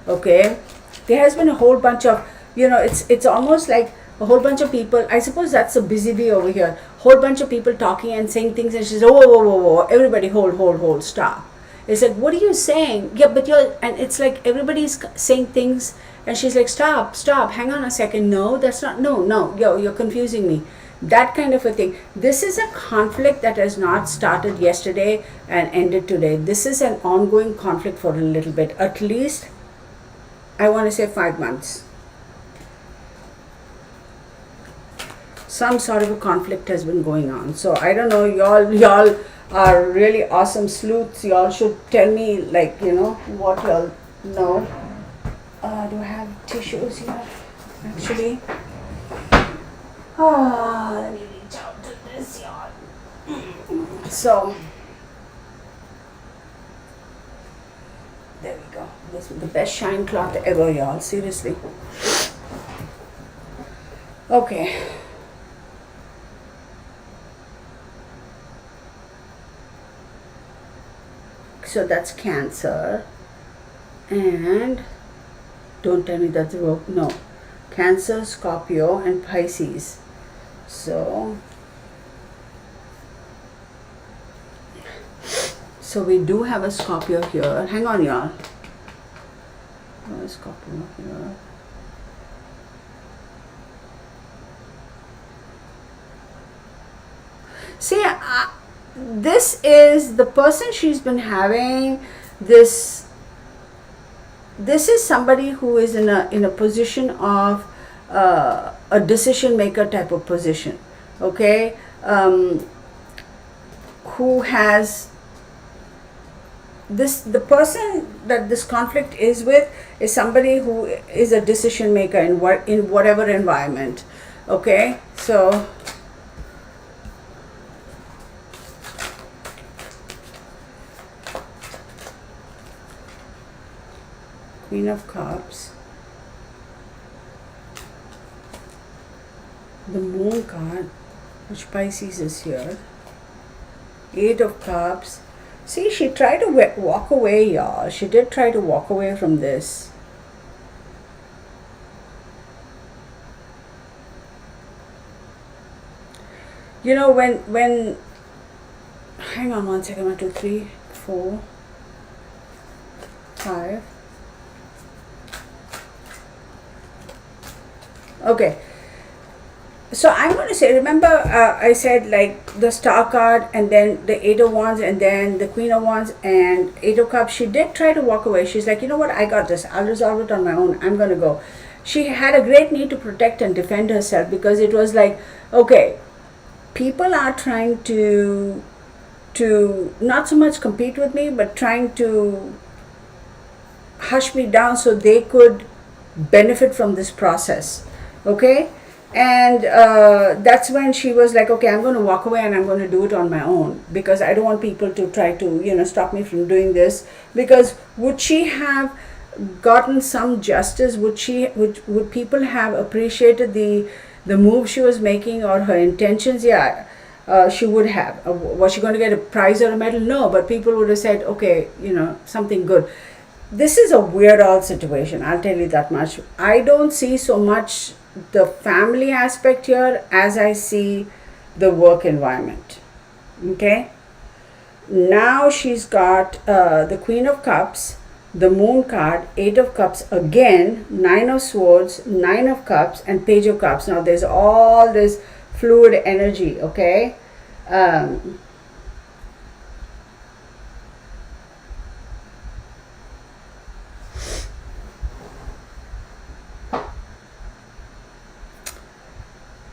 Okay, there has been a whole bunch of, you know, it's almost like a whole bunch of people. I suppose that's a busy bee over here. Whole bunch of people talking and saying things, and she's, whoa, everybody hold, stop. It's like, what are you saying? Yeah, but you're, and it's like everybody's saying things, and she's like, stop, hang on a second. No, that's not, no, you're confusing me. That kind of a thing. This is a conflict that has not started yesterday and ended today. This is an ongoing conflict for a little bit, at least I want to say 5 months. Some sort of a conflict has been going on. So I don't know, y'all are really awesome sleuths. Y'all should tell me, like, you know, what y'all know. Do I have tissues here? Actually. Let me reach out to this, y'all. So, there we go. This is the best shine cloth ever, y'all. Seriously. Okay. So that's Cancer. And don't tell me that's no. Cancer, Scorpio, and Pisces. So we do have a Scorpio here. Hang on, y'all. A Scorpio here. See, this is the person she's been having. This is somebody who is in a position of a decision maker type of position, okay? Who has this, the person that this conflict is with is somebody who is a decision maker in whatever environment, okay? So Queen of Cups, the Moon card, which Pisces is here, 8 of Cups. See, she tried to walk away, y'all. She did try to walk away from this. You know, when hang on one second, 1, 2, 3, 4, 5. Okay, so I'm going to say, remember I said like the Star card and then the 8 of Wands and then the Queen of Wands and 8 of Cups. She did try to walk away. She's like, you know what, I got this. I'll resolve it on my own. I'm going to go. She had a great need to protect and defend herself because it was like, okay, people are trying to not so much compete with me, but trying to hush me down so they could benefit from this process. Okay, and that's when she was like, okay, I'm going to walk away and I'm going to do it on my own because I don't want people to try to, you know, stop me from doing this. Because would she have gotten some justice? Would people have appreciated the move she was making or her intentions? Yeah, she would have. Was she going to get a prize or a medal? No, but people would have said, okay, you know, something good. this is a weird all situation, I'll tell you that much. I don't see so much the family aspect here as I see the work environment. Okay? Now she's got the Queen of Cups, the Moon card, Eight of Cups again, Nine of Swords, Nine of Cups, and Page of Cups. Now there's all this fluid energy, okay?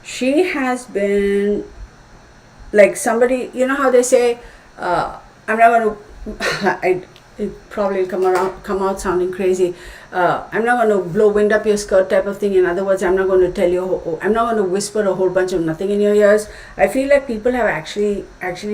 She has been like somebody, you know how they say, I'm not going to, it probably will come out sounding crazy. I'm not going to blow wind up your skirt type of thing. In other words, I'm not going to tell you, I'm not going to whisper a whole bunch of nothing in your ears. I feel like people have actually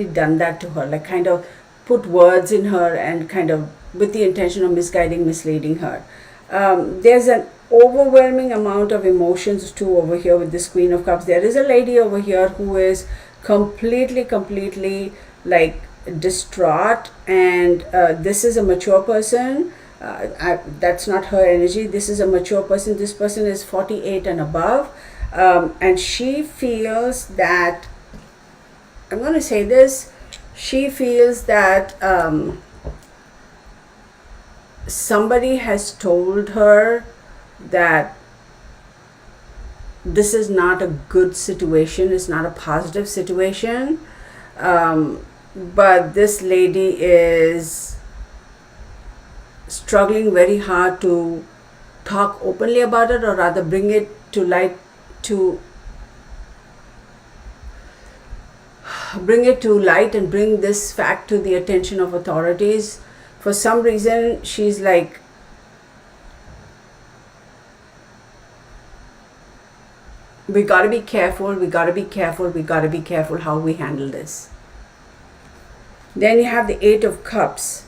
done that to her, like kind of put words in her and kind of with the intention of misleading her. There's an overwhelming amount of emotions too over here with this Queen of Cups. There is a lady over here who is completely like distraught, and this is a mature person. That's not her energy. This is a mature person. This person is 48 and above, and she feels that, I'm going to say this, she feels that somebody has told her that this is not a good situation, it's not a positive situation, but this lady is struggling very hard to talk openly about it, or rather bring it to light, and bring this fact to the attention of authorities. For some reason she's like, we got to be careful how we handle this. Then you have the Eight of Cups.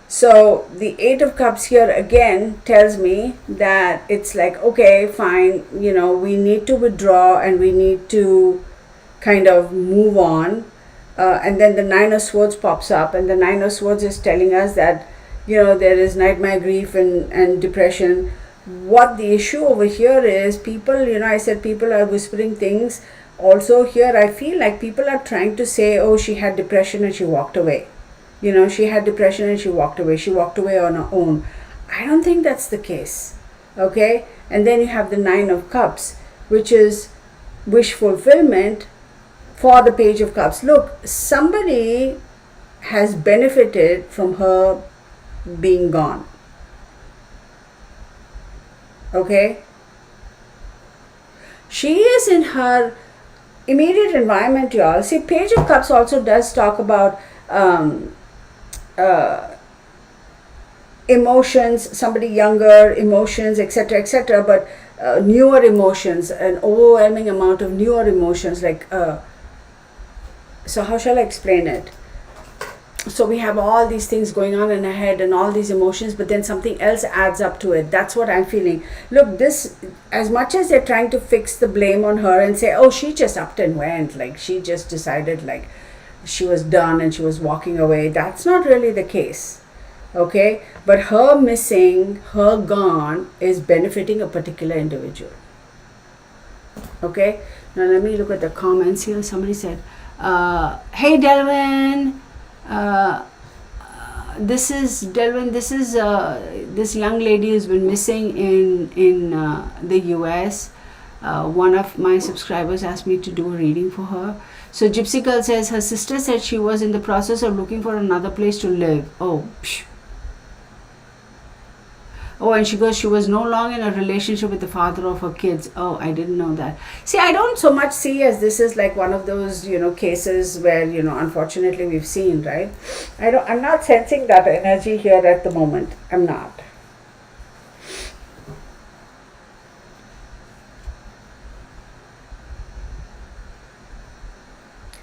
So the Eight of Cups here again tells me that it's like, okay, fine, we need to withdraw and we need to kind of move on. And then the Nine of Swords pops up, and the Nine of Swords is telling us that, there is nightmare grief and depression. What the issue over here is, people, I said people are whispering things. Also here I feel like people are trying to say, oh, she had depression and she walked away. She had depression and she walked away. She walked away on her own. I don't think that's the case. Okay? And then you have the Nine of Cups, which is wish fulfillment for the Page of Cups. Look, somebody has benefited from her being gone. Okay? She is in her immediate environment, y'all. See, Page of Cups also does talk about emotions, somebody younger, emotions, etc., but newer emotions, an overwhelming amount of newer emotions, like, so how shall I explain it? So we have all these things going on in our head and all these emotions, but then something else adds up to it. That's what I'm feeling. Look, this, as much as they're trying to fix the blame on her and say, oh, she just upped and went, like she just decided like she was done and she was walking away. That's not really the case. Okay? But her missing, her gone is benefiting a particular individual. Okay? Now let me look at the comments here. Somebody said, hey Delvin, this is Delvin, this young lady has been missing in the US. One of my subscribers asked me to do a reading for her. So Gypsy Girl says her sister said she was in the process of looking for another place to live. Oh, psh. Oh, and she goes, she was no longer in a relationship with the father of her kids. Oh, I didn't know that. See, I don't so much see as this is like one of those, cases where, unfortunately we've seen, right? I'm not sensing that energy here at the moment. I'm not.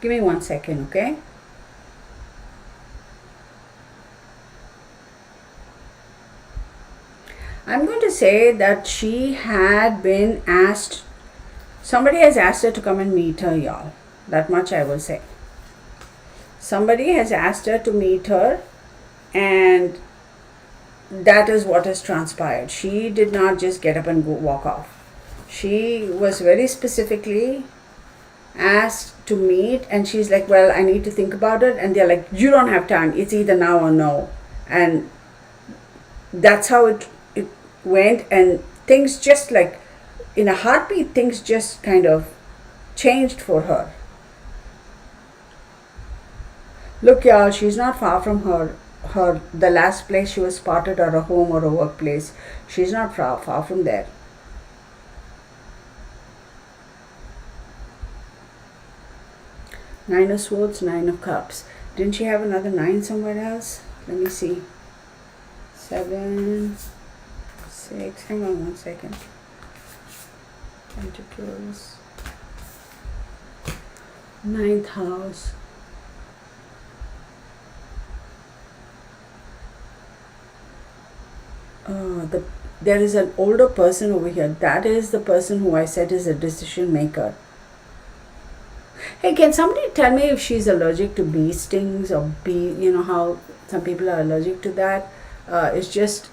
Give me 1 second, okay? I'm going to say that she had been asked, somebody has asked her to come and meet her, y'all. That much I will say. Somebody has asked her to meet her, and that is what has transpired. She did not just get up and walk off. She was very specifically asked to meet, and she's like, well, I need to think about it. And they're like, you don't have time, it's either now or no. And that's how it went. And things just like in a heartbeat, things just kind of changed for her. Look, y'all, she's not far from the last place she was spotted, or a home or a workplace. She's not far from there. Nine of Swords, Nine of Cups. Didn't she have another 9 somewhere else? Let me see. 7, 6. Hang on one second. Pentacles. 9th house. There is an older person over here. That is the person who I said is a decision maker. Hey, can somebody tell me if she's allergic to bee stings or bee, you know how some people are allergic to that? It's just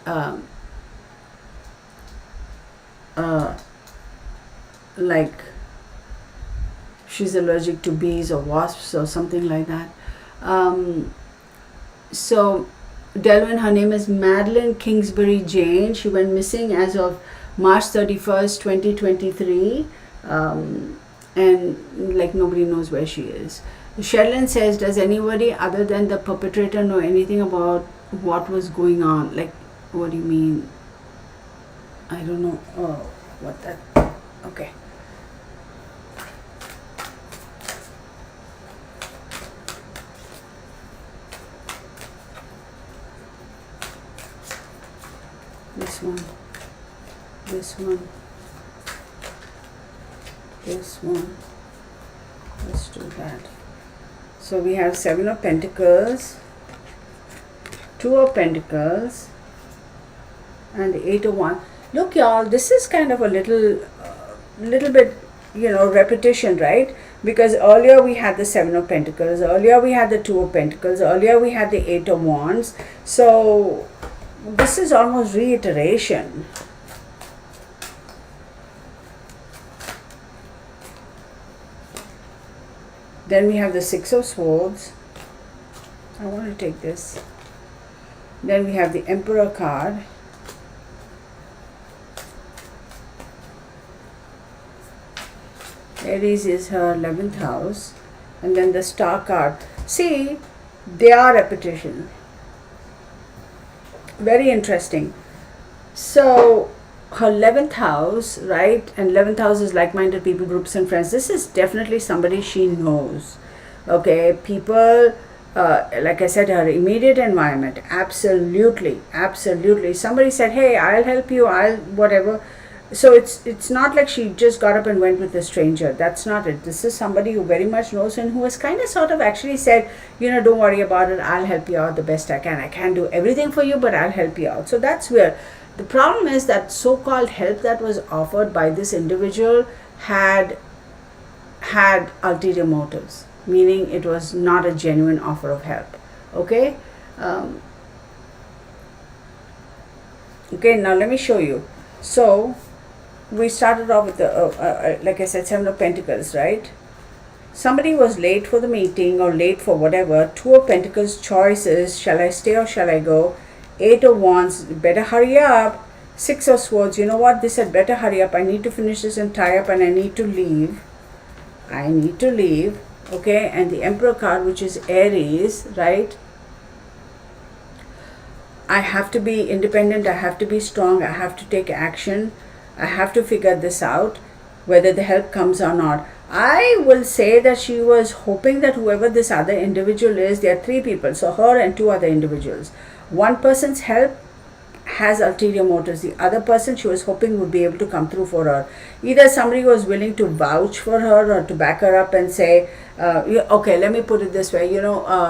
like she's allergic to bees or wasps or something like that. So Delvin, her name is Madeline Kingsbury Jane. She went missing as of March 31st, 2023. And like nobody knows where she is. Sherilyn says, does anybody other than the perpetrator know anything about what was going on? Like, what do you mean? I don't know. Oh, what that? Okay. This one. This one. This one. Let's do that. So we have 7 of Pentacles, 2 of Pentacles, and the 8 of Wands. Look, y'all, this is kind of a little bit, repetition, right? Because earlier we had the 7 of Pentacles, earlier we had the 2 of Pentacles, earlier we had the 8 of Wands. So this is almost reiteration. Then we have the 6 of Swords. I want to take this. Then we have the Emperor card. Aries is her 11th house. And then the Star card. See, they are repetition. Very interesting. So her 11th house, right? And 11th house is like-minded people, groups and friends. This is definitely somebody she knows. Okay, people, like I said, her immediate environment. Absolutely, absolutely. Somebody said, hey, I'll help you, I'll whatever. So it's not like she just got up and went with a stranger. That's not it. This is somebody who very much knows and who has kind of sort of actually said, don't worry about it, I'll help you out the best I can. I can't do everything for you, but I'll help you out. So that's where the problem is, that so-called help that was offered by this individual had ulterior motives, meaning it was not a genuine offer of help. Okay? Okay, now let me show you. So we started off with the, like I said, 7 of Pentacles, right? Somebody was late for the meeting or late for whatever. 2 of Pentacles, choices, shall I stay or shall I go? 8 of Wands, better hurry up. 6 of Swords, you know what? They said, better hurry up. I need to finish this and tie up and I need to leave. I need to leave. Okay, and the Emperor card, which is Aries, right? I have to be independent. I have to be strong. I have to take action. I have to figure this out, whether the help comes or not. I will say that she was hoping that whoever this other individual is, there are 3 people, so her and 2 other individuals. One person's help has ulterior motives. The other person she was hoping would be able to come through for her. Either somebody was willing to vouch for her or to back her up and say, okay, let me put it this way,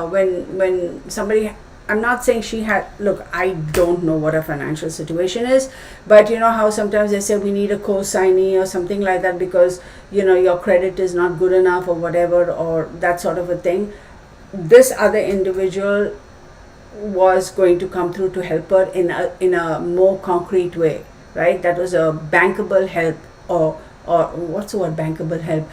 when somebody, I'm not saying she had, look, I don't know what her financial situation is, but you know how sometimes they say we need a co-signee or something like that because, your credit is not good enough or whatever, or that sort of a thing. This other individual was going to come through to help her in a more concrete way, right? That was a bankable help, or what's the word, bankable help,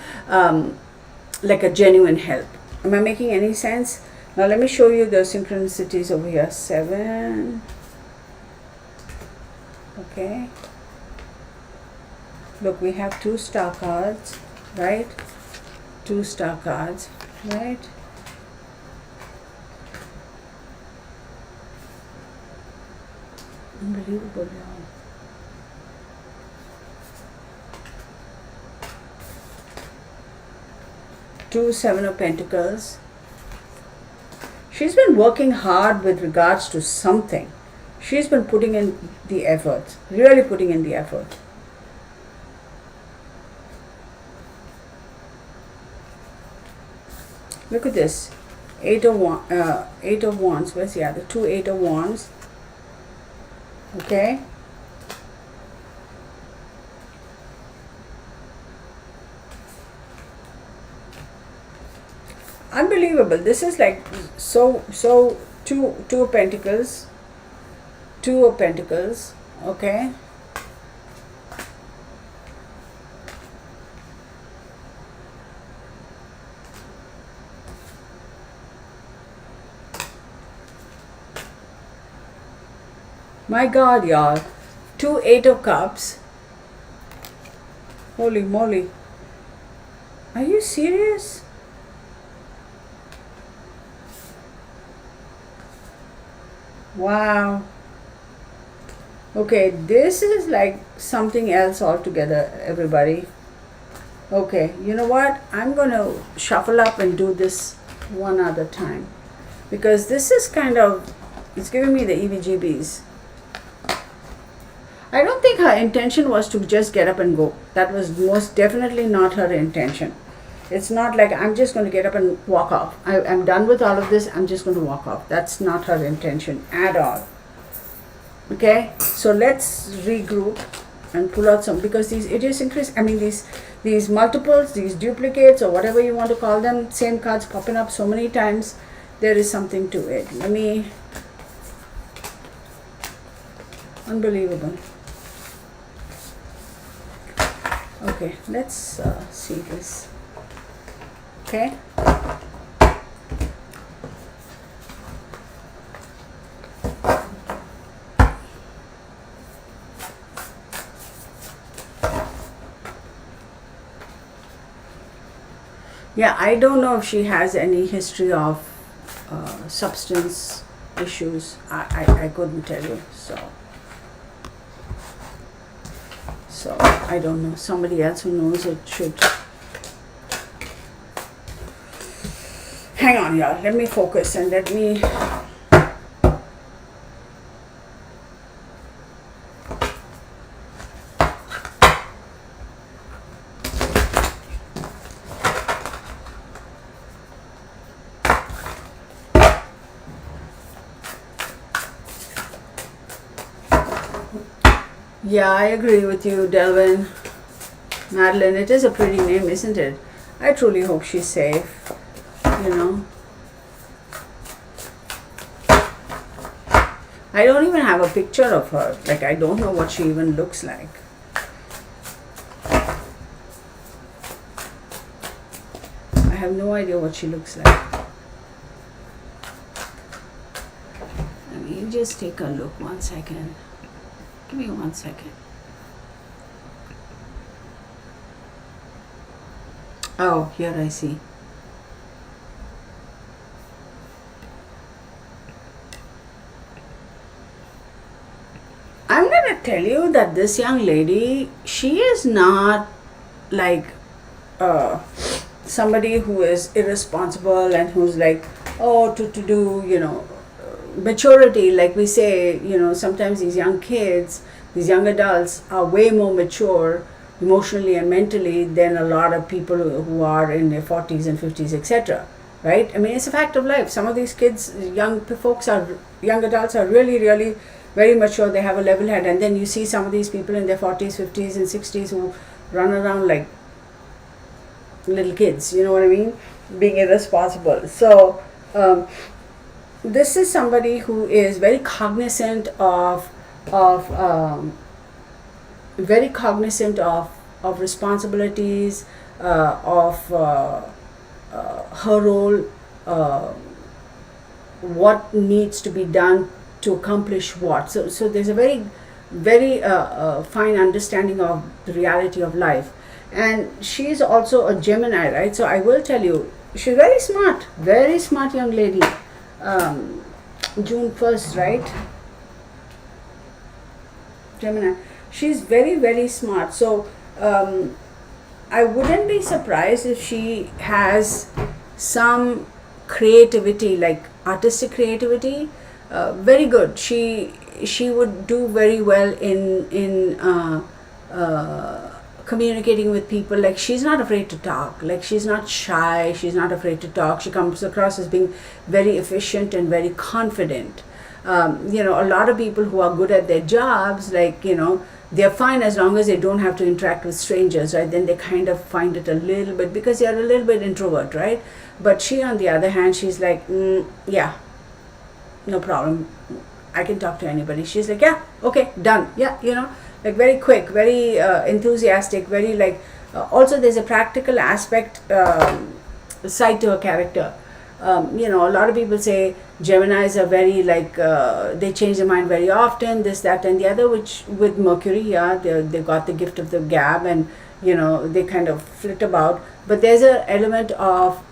like a genuine help. Am I making any sense? Now let me show you the synchronicities over here. 7. Okay. Look, we have 2 star cards, right? 2 star cards, right? Unbelievable, y'all. Two 7 of Pentacles. She's been working hard with regards to something. She's been putting in the effort, really putting in the effort. Look at this. 8 of Wands. Where's the other? 2 8 of Wands. Okay. Unbelievable. This is like so two of Pentacles. 2 of Pentacles. Okay. My God, y'all. 2 8 of Cups. Holy moly. Are you serious? Wow. Okay, this is like something else altogether, everybody. Okay, you know what? I'm going to shuffle up and do this one other time. Because this is kind of, it's giving me the EBGBs. I don't think her intention was to just get up and go. That was most definitely not her intention. It's not like I'm just going to get up and walk off. I'm done with all of this. I'm just going to walk off. That's not her intention at all. Okay, so let's regroup and pull out some, because these idiosyncrasies, I mean these multiples, these duplicates, or whatever you want to call them, same cards popping up so many times, there is something to it. Let me, unbelievable. Okay, let's see this. Okay. Yeah, I don't know if she has any history of substance issues. I couldn't tell you. So I don't know. Somebody else who knows it should. Hang on, y'all. Let me focus and let me. Yeah, I agree with you, Delvin. Madeline, it is a pretty name, isn't it? I truly hope she's safe, you know. I don't even have a picture of her. Like, I don't know what she even looks like. I have no idea what she looks like. Let me just take a look 1 second. Give me 1 second. Oh, here I see. I'm gonna tell you that this young lady, she is not like somebody who is irresponsible and who's like, oh, to do, you know, maturity, like we say, you know, sometimes these young kids, these young adults are way more mature emotionally and mentally than a lot of people who are in their 40s and 50s, etc. Right? I mean, it's a fact of life. Some of these kids, young adults are really, really very mature. They have a level head. And then you see some of these people in their 40s, 50s, and 60s who run around like little kids, you know what I mean? Being irresponsible. So, this is somebody who is very cognizant of very cognizant of responsibilities, of her role, what needs to be done to accomplish what. So there's a very fine understanding of the reality of life. And she's also a Gemini, right? So I will tell you, she's very smart young lady. June 1st, right? Gemini. She's very smart. So I wouldn't be surprised if she has some creativity, like artistic creativity. Very good. She would do very well in communicating with people. Like, she's not afraid to talk. Like, she's not shy. She's not afraid to talk. She comes across as being very efficient and very confident. A lot of people who are good at their jobs, like, they're fine as long as they don't have to interact with strangers, right? Then they kind of find it a little bit, because they're a little bit introvert, right? But she, on the other hand, she's like, yeah, no problem. I can talk to anybody. She's like, yeah, okay, done. Yeah, like very quick, very enthusiastic, very like, also there's a practical aspect side to her character. A lot of people say Geminis are very like, they change their mind very often, this, that, and the other, which with Mercury, yeah, they got the gift of the gab, and, they kind of flit about. But there's an element of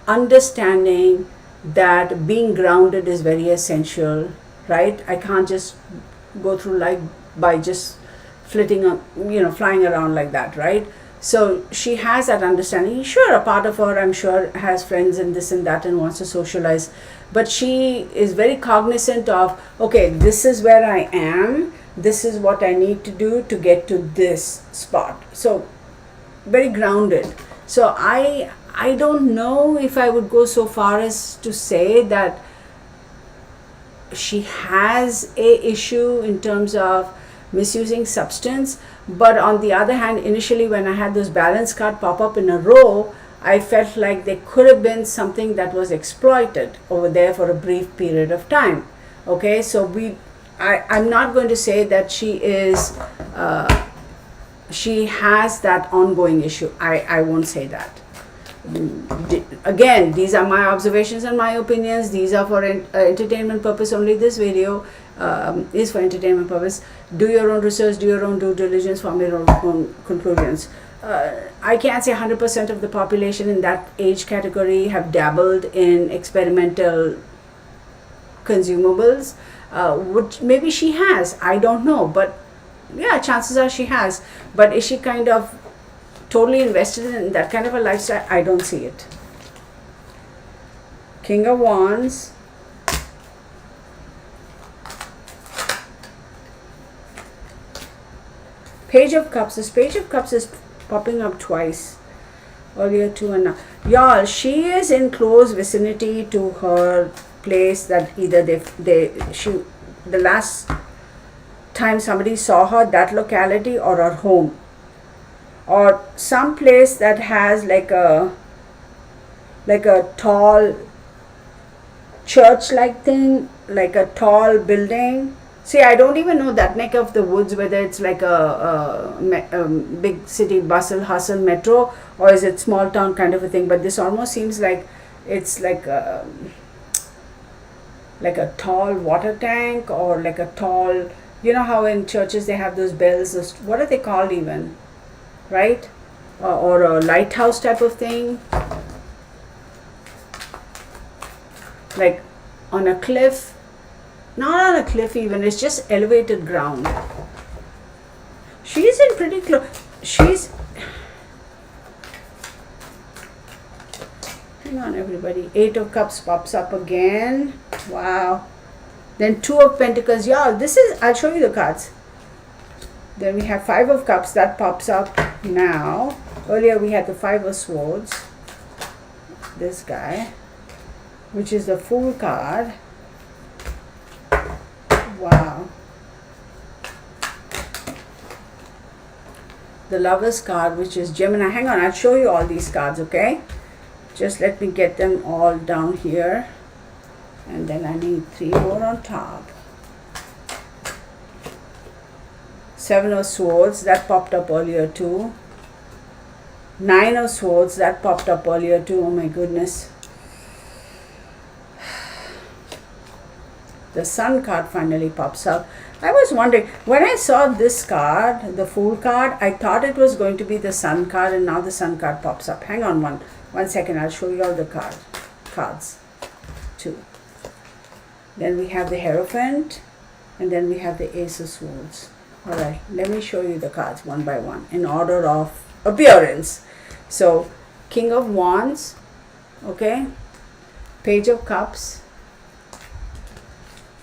understanding that being grounded is very essential, right? I can't just go through life by just flitting, flying around like that, right? So she has that understanding. Sure, a part of her, I'm sure, has friends and this and that and wants to socialize. But she is very cognizant of, okay, this is where I am. This is what I need to do to get to this spot. So very grounded. So I don't know if I would go so far as to say that she has a issue in terms of misusing substance. But on the other hand, initially when I had those balance card pop up in a row, I felt like there could have been something that was exploited over there for a brief period of time. Okay, so I'm not going to say that she has that ongoing issue. I won't say that. Again, these are my observations and my opinions. These are for entertainment purpose only. This video is for entertainment purpose. Do your own research, do your own due diligence, form your own conclusions. I can't say 100% of the population in that age category have dabbled in experimental consumables. Which maybe she has, I don't know, but yeah, chances are she has. But is she kind of totally invested in that kind of a lifestyle? I don't see it. King of Wands, Page of Cups. This Page of Cups is popping up twice, earlier too and now. Y'all, she is in close vicinity to her place that either the last time somebody saw her, that locality, or her home, or some place that has like a tall church like thing, like a tall building. See, I don't even know that neck of the woods whether it's like a big city bustle hustle metro, or is it small town kind of a thing. But this almost seems like it's like a tall water tank, or like a tall, how in churches they have those bells, what are they called even, right? Or a lighthouse type of thing, like on a cliff. Not on a cliff even, it's just elevated ground. She's in pretty close. Hang on everybody. 8 of Cups pops up again. Wow. Then 2 of Pentacles. Yeah, I'll show you the cards. Then we have 5 of Cups, that pops up now. Earlier we had the 5 of Swords. This guy, which is the Fool card. Wow. The Lovers card, which is Gemini. Hang on, I'll show you all these cards, okay? Just let me get them all down here, and then I need 3 more on top. 7 of Swords, that popped up earlier too. 9 of Swords, that popped up earlier too. Oh my goodness. The Sun card finally pops up. I was wondering, when I saw this card, the Fool card, I thought it was going to be the Sun card, and now the Sun card pops up. Hang on one second, I'll show you all the cards too. Then we have the Hierophant, and then we have the Ace of Swords. Alright, let me show you the cards one by one in order of appearance. So, King of Wands, okay, Page of Cups,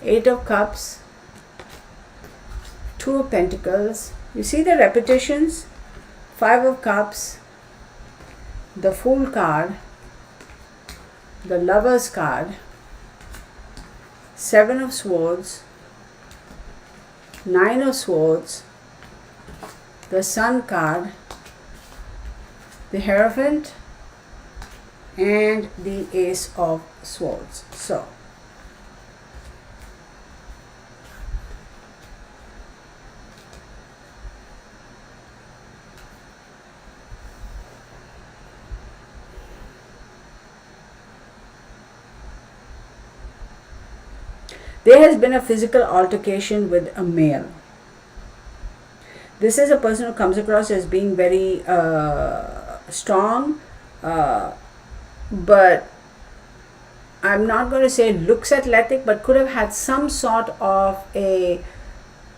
8 of Cups, 2 of Pentacles. You see the repetitions? 5 of Cups, the Fool card, the Lover's card, 7 of Swords, 9 of Swords, the Sun card, the Hierophant, and the Ace of Swords. So, there has been a physical altercation with a male. This is a person who comes across as being very strong, but I'm not going to say looks athletic, but could have had some sort of a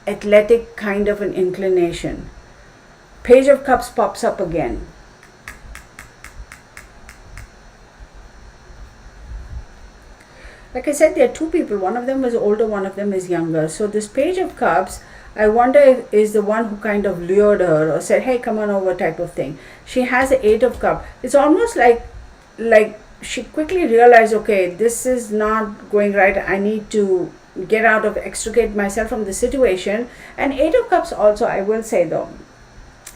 athletic kind of an inclination. Page of Cups pops up again. Like I said, there are 2 people. One of them is older, one of them is younger. So this Page of Cups, I wonder if is the one who kind of lured her or said, hey, come on over type of thing. She has the 8 of Cups. It's almost like she quickly realized, okay, this is not going right. I need to get out of, extricate myself from the situation. And 8 of Cups also, I will say though,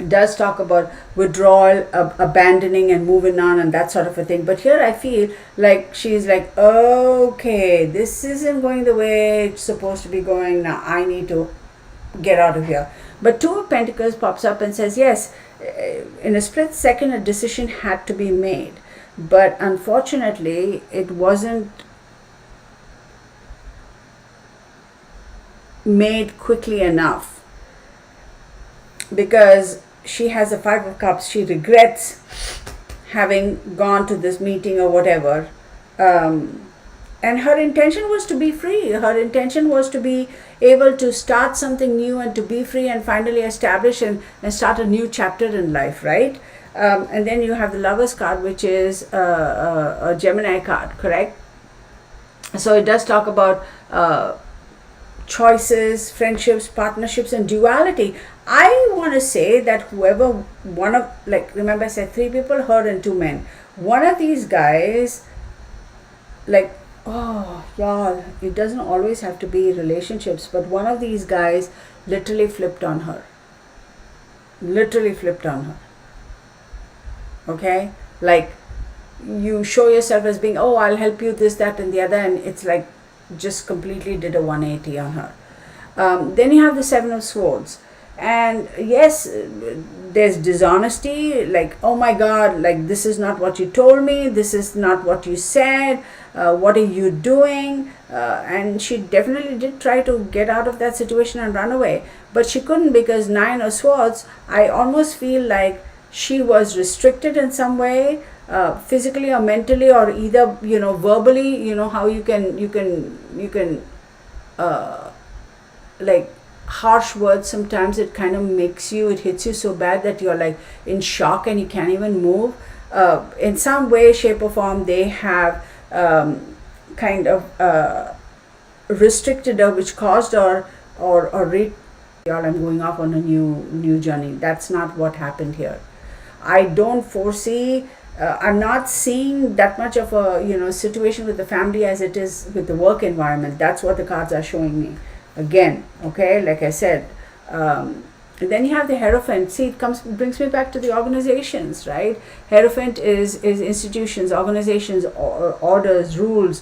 does talk about withdrawal, abandoning and moving on and that sort of a thing. But here I feel like she's like, okay, this isn't going the way it's supposed to be going. Now I need to get out of here. But 2 of Pentacles pops up and says, yes, in a split second a decision had to be made, but unfortunately it wasn't made quickly enough, because she has a 5 of Cups. She regrets having gone to this meeting or whatever, and her intention was to be free. Her intention was to be able to start something new and to be free and finally establish and start a new chapter in life, right? And then you have the Lover's card, which is a Gemini card, correct? So it does talk about choices, friendships, partnerships, and duality. I want to say that whoever, one of, like, remember I said 3 people, her and 2 men. One of these guys, like, oh, y'all, it doesn't always have to be relationships, but one of these guys literally flipped on her. Literally flipped on her. Okay? Like, you show yourself as being, oh, I'll help you, this, that, and the other, and it's like, just completely did a 180 on her. Then you have the 7 of Swords. And yes, there's dishonesty, like, oh my God, like, this is not what you told me, this is not what you said, what are you doing? And she definitely did try to get out of that situation and run away, but she couldn't, because 9 of Swords, I almost feel like she was restricted in some way, physically or mentally, or either, you know, verbally, you know how you can like, harsh words, sometimes it kind of makes you, it hits you so bad that you're like in shock and you can't even move. In some way, shape or form, they have kind of restricted her, which caused her y'all, I'm going off on a new journey. That's not what happened here. I don't foresee, I'm not seeing that much of a situation with the family as it is with the work environment. That's what the cards are showing me. Again, okay, like I said, And then you have the Hierophant. See, brings me back to the organizations, right? Hierophant is institutions, organizations, orders, rules,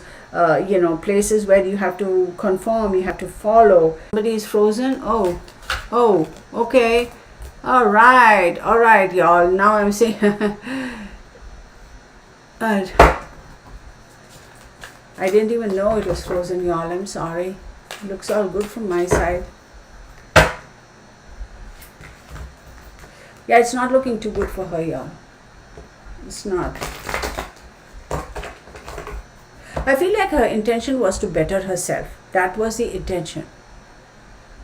places where you have to conform, you have to follow. Somebody is frozen. Oh, okay. All right, y'all. Now I'm saying, I didn't even know it was frozen, y'all. I'm sorry. It looks all good from my side. Yeah, it's not looking too good for her, y'all. It's not. I feel like her intention was to better herself. That was the intention.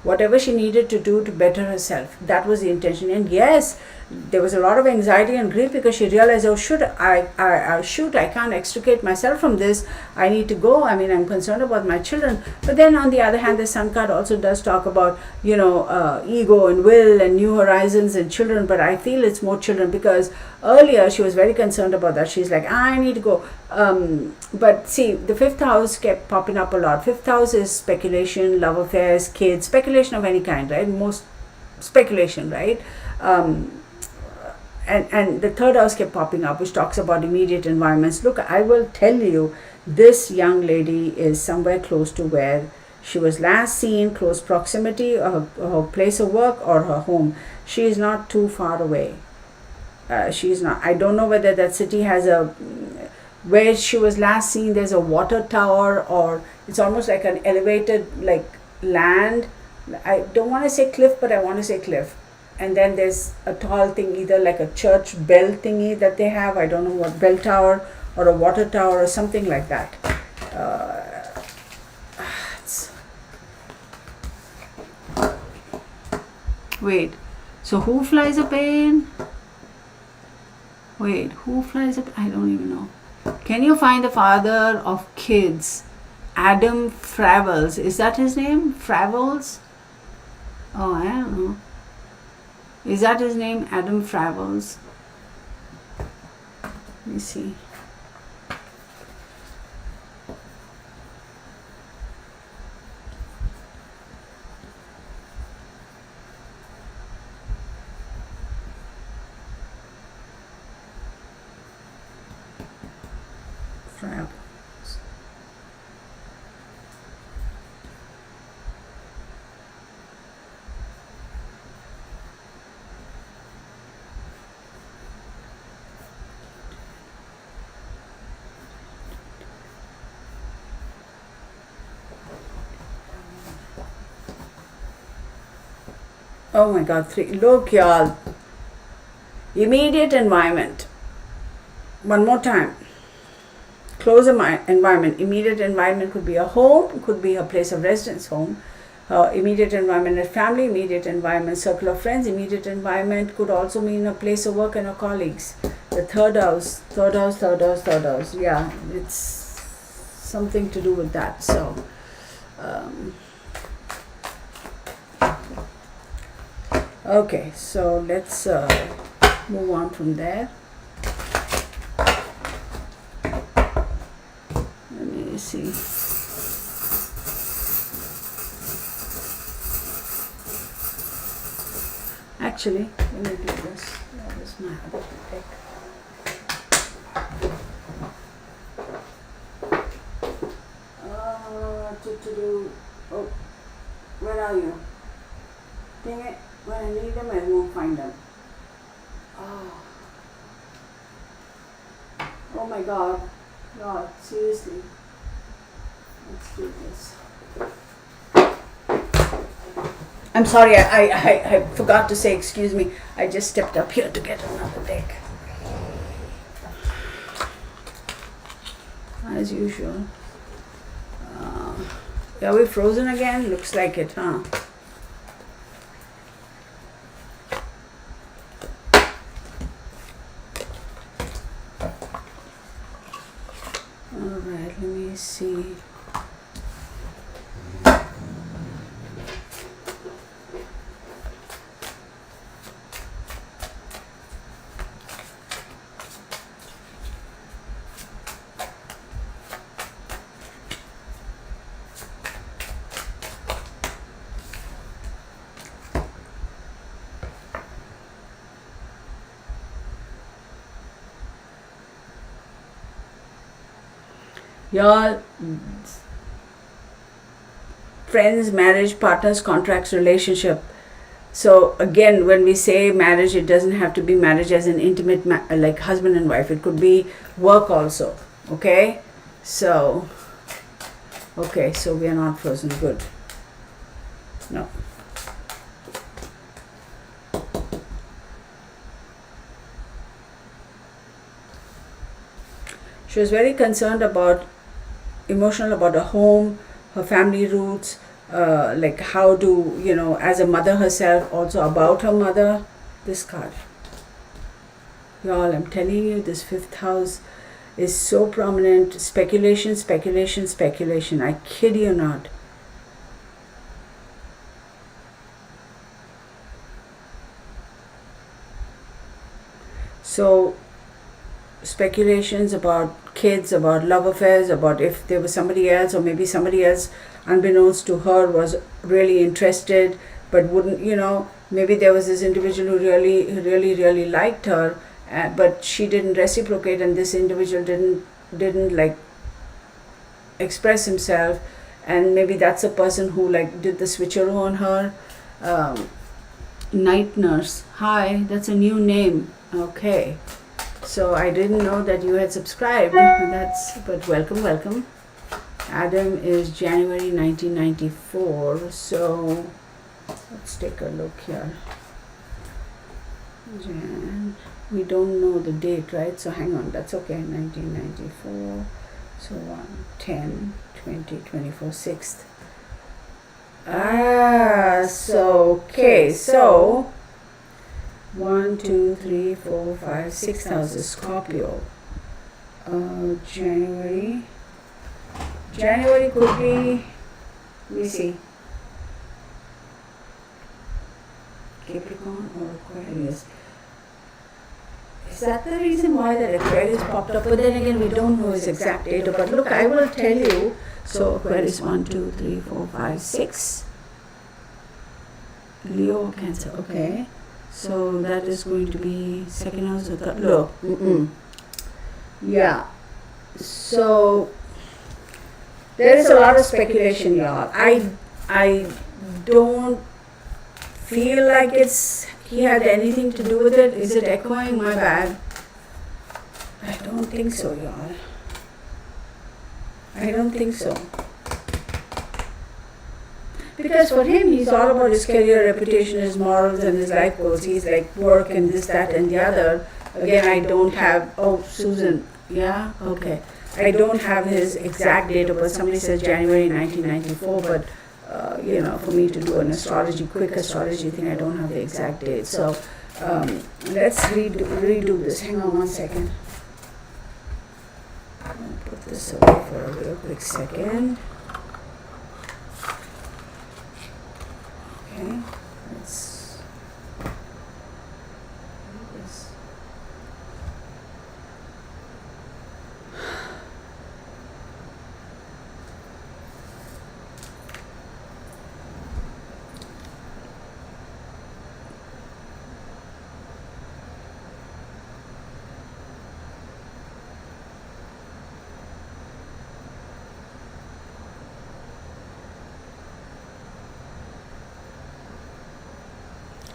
Whatever she needed to do to better herself, that was the intention. And yes, there was a lot of anxiety and grief because she realized, oh, shoot, I can't extricate myself from this. I need to go. I mean, I'm concerned about my children. But then on the other hand, the Sun card also does talk about, ego and will and new horizons and children. But I feel it's more children because earlier she was very concerned about that. She's like, I need to go. But see, the 5th house kept popping up a lot. 5th house is speculation, love affairs, kids, speculation of any kind, right? Most speculation, right? And the 3rd house kept popping up, which talks about immediate environments. Look, I will tell you, this young lady is somewhere close to where she was last seen, close proximity, her place of work or her home. She is not too far away. She's not. I don't know whether that city has where she was last seen, there's a water tower, or it's almost like an elevated, like, land. I don't want to say cliff, but I want to say cliff. And then there's a tall thing, either like a church bell thingy that they have. I don't know what, bell tower or a water tower or something like that. Wait, so who flies a plane? Wait, who flies a plane? I don't even know. Can you find the father of kids? Adam Fravels. Is that his name? Fravels? Oh, I don't know. Is that his name? Adam Fravels. Let me see. Fravels. Oh my God, 3. Look, y'all. Immediate environment. One more time. Close environment. Immediate environment could be a home, could be a place of residence, home. Immediate environment a family, immediate environment circle of friends, immediate environment could also mean a place of work and a colleagues. The 3rd house. Yeah, it's something to do with that. So, okay, so let's move on from there. Let me see. Actually, let me do this. That is my other deck. Oh, where are you? Dang it. When I need them, I won't find them. Oh my God. God, seriously. Let's do this. I'm sorry, I forgot to say, excuse me. I just stepped up here to get another deck. As usual. Are we frozen again? Looks like it, huh? Alright, let me see. Y'all, friends, marriage, partners, contracts, relationship. So again, when we say marriage, it doesn't have to be marriage as an intimate, like husband and wife. It could be work also. Okay? So, okay, so we are not frozen. Good. No. She was very concerned about, emotional about her home, her family roots, like how to, as a mother herself, also about her mother. This card. Y'all, I'm telling you, this fifth house is so prominent. Speculation, speculation, speculation. I kid you not. So, speculations about kids, about love affairs, about if there was somebody else, or maybe somebody else, unbeknownst to her, was really interested, but wouldn't, maybe there was this individual who really liked her, but she didn't reciprocate, and this individual didn't like express himself, and maybe that's a person who like did the switcheroo on her. Night nurse. Hi, that's a new name. Okay. So I didn't know that you had subscribed. But welcome. Adam is January 1994. So let's take a look here. We don't know the date, right? So hang on. That's okay. 1994. So 1, 10, 20, 24, 6th. So 1, 2, 3, 4, 5, 6 houses. Scorpio. January could be, let me see, Capricorn or Aquarius. Is that the reason why that Aquarius popped up? But then again, we don't know his exact date. But look, I will tell you. So Aquarius 1, 2, 3, 4, 5, 6. Leo or Cancer. Okay. So that is going to be second house or third. Look. Yeah. So there is a lot of speculation, y'all. I don't feel like he had anything to do with it. Is it echoing? My bad. I don't think so, y'all. I don't think so. Because for him, he's all about his career, reputation, his morals, and his life goals. He's like work and this, that, and the other. Again, I don't have. Oh, Susan. Yeah. Okay. I don't have his exact date of birth. Somebody says January 1994, but for me to do an quick astrology thing, I don't have the exact date. So let's redo this. Hang on one second. I'll put this away for a real quick second. Okay, let's do this.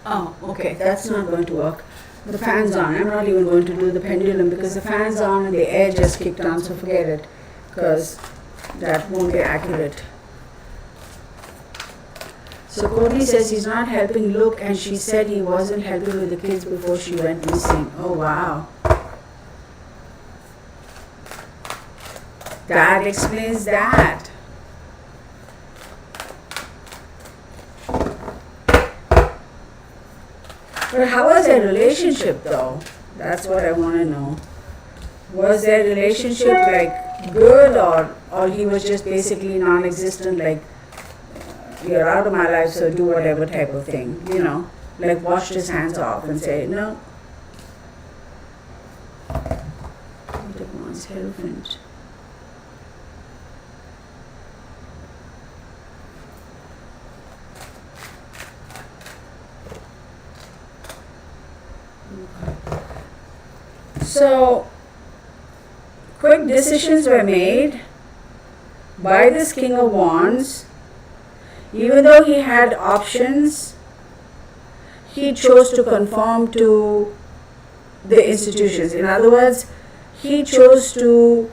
Oh, okay, that's not going to work. The fan's on. I'm not even going to do the pendulum because the fan's on and the air just kicked on, so forget it. Because that won't be accurate. So Courtney says he's not helping Look, and she said he wasn't helping with the kids before she went missing. Oh, wow. That explains that. But how was their relationship though? That's what I want to know. Was their relationship like good, or he was just basically non-existent, like you're out of my life so do whatever type of thing, like washed his hands off and say no. One's Hierophant. So, quick decisions were made. by this King of Wands, even though he had options, he chose to conform to the institutions. In other words, he chose to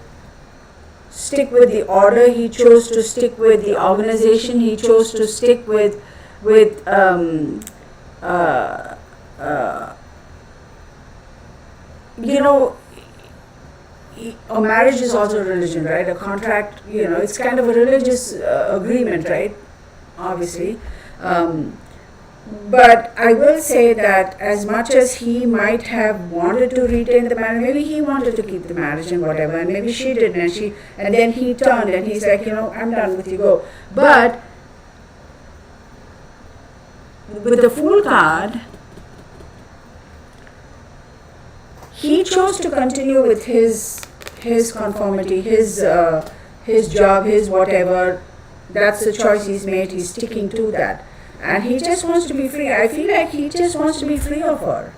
stick with the order, he chose to stick with the organization, he chose to stick with a marriage is also a religion, right? A contract, it's kind of a religious agreement, right? Obviously. But I will say that as much as he might have wanted to retain the marriage, maybe he wanted to keep the marriage and whatever, and maybe she didn't, and then he turned and he's like, I'm done with you, go. But with the Fool card, he chose to continue with his conformity, his job, his whatever. That's the choice he's made. He's sticking to that. And he just wants to be free. I feel like he just wants to be free of her.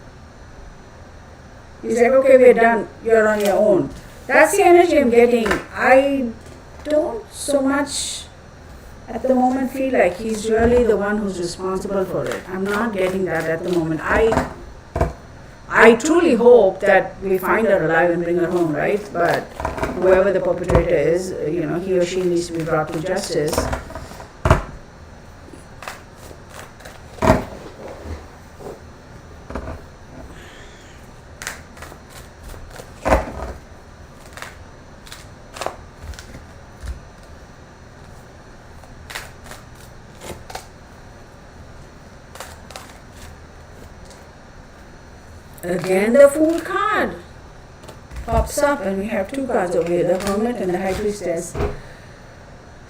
He's like, okay, we're done. You're on your own. That's the energy I'm getting. I don't so much at the moment feel like he's really the one who's responsible for it. I'm not getting that at the moment. I truly hope that we find her alive and bring her home, right? But whoever the perpetrator is, he or she needs to be brought to justice. Again, the Fool card pops up, and we have two cards over here, the Hermit and the High Priestess.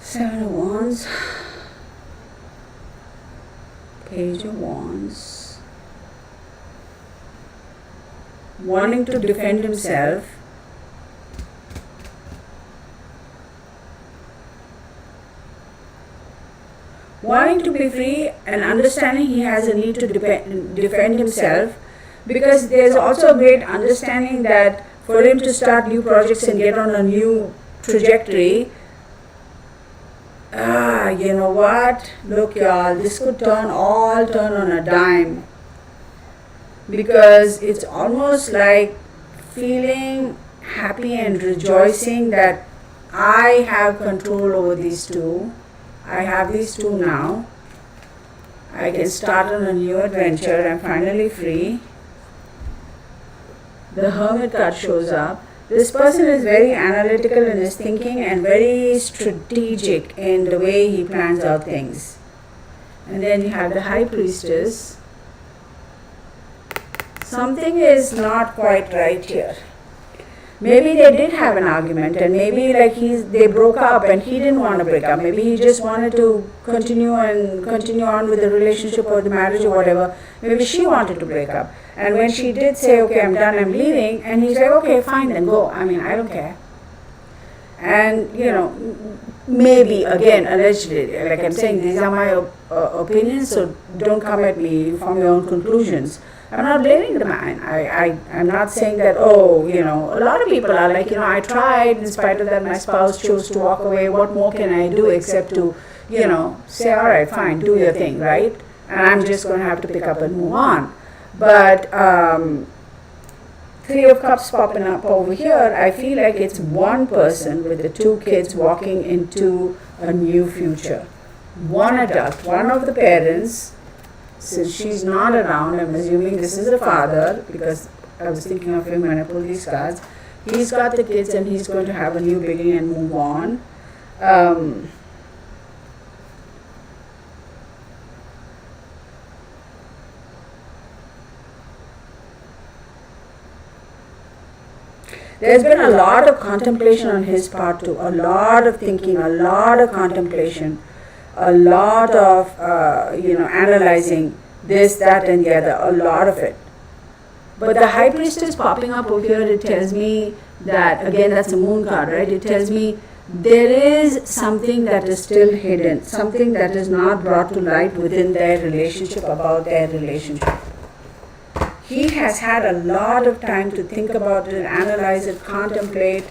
7 of Wands, Page of Wands. Wanting to defend himself. Wanting to be free and understanding he has a need to defend himself. Because there's also a great understanding that for him to start new projects and get on a new trajectory, you know what? Look, y'all, this could turn on a dime. Because it's almost like feeling happy and rejoicing that I have control over these two. I have these two now. I can start on a new adventure. I'm finally free. The Hermit card shows up. This person is very analytical in his thinking and very strategic in the way he plans out things. And then you have the High Priestess. Something is not quite right here. Maybe they did have an argument, and maybe they broke up and he didn't want to break up. Maybe he just wanted to continue on with the relationship or the marriage or whatever. Maybe she wanted to break up. And when she did say, okay, I'm done, I'm leaving, and he's like, okay, fine, then go. I mean, I don't care. And, maybe, again, allegedly, like I'm saying, these are my opinions, so don't come at me, you form your own conclusions. I'm not blaming the man. I'm not saying that, a lot of people are like, I tried, in spite of that, my spouse chose to walk away. What more can I do except to, say, all right, fine, do your thing, right? And I'm just going to have to pick up and move on. But 3 of Cups popping up over here, I feel like it's one person with the 2 kids walking into a new future. One adult, one of the parents. Since she's not around, I'm assuming this is the father, because I was thinking of him when I pulled these cards. He's got the kids and he's going to have a new beginning and move on. There's been a lot of contemplation on his part too, a lot of thinking, a lot of contemplation. A lot of, analyzing this, that, and the other, a lot of it. But the High Priestess popping up over here, it tells me that, again, that's a moon card, right? It tells me there is something that is still hidden, something that is not brought to light within their relationship, about their relationship. He has had a lot of time to think about it, analyze it, contemplate.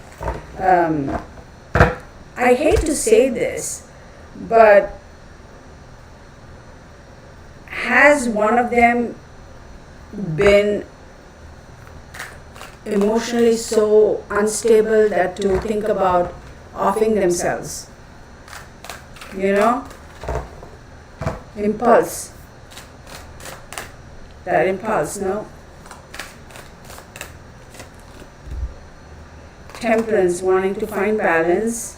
I hate to say this, but has one of them been emotionally so unstable that to think about offing themselves? Impulse. That impulse, no? Temperance, wanting to find balance.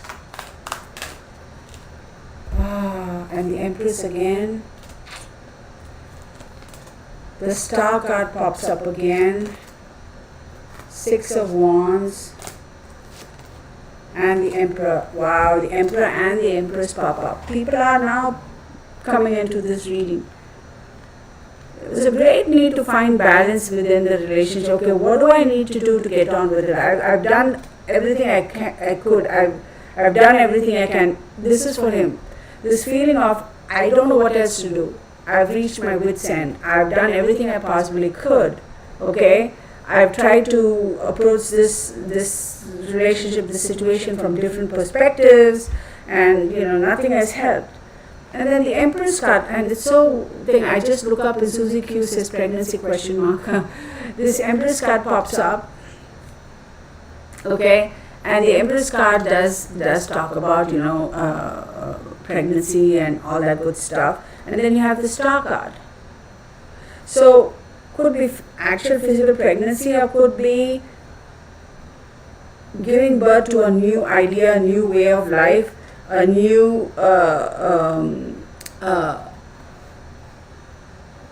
And the Empress again. The Star card pops up again. Six of Wands. And the Emperor. Wow, the Emperor and the Empress pop up. People are now coming into this reading. There's a great need to find balance within the relationship. Okay, what do I need to do to get on with it? I've done everything I could. I've done everything I can. This is for him. This feeling of, I don't know what else to do. I've reached my wit's end. I've done everything I possibly could. Okay? I've tried to approach this relationship, this situation from different perspectives, and nothing has helped. And then the Empress card, and it's so thing, I just look up and Susie Q says pregnancy question mark. This Empress card pops up. Okay? And the Empress card does talk about, pregnancy and all that good stuff. And then you have the Star card. So, could be actual physical pregnancy, or could be giving birth to a new idea, a new way of life, a new,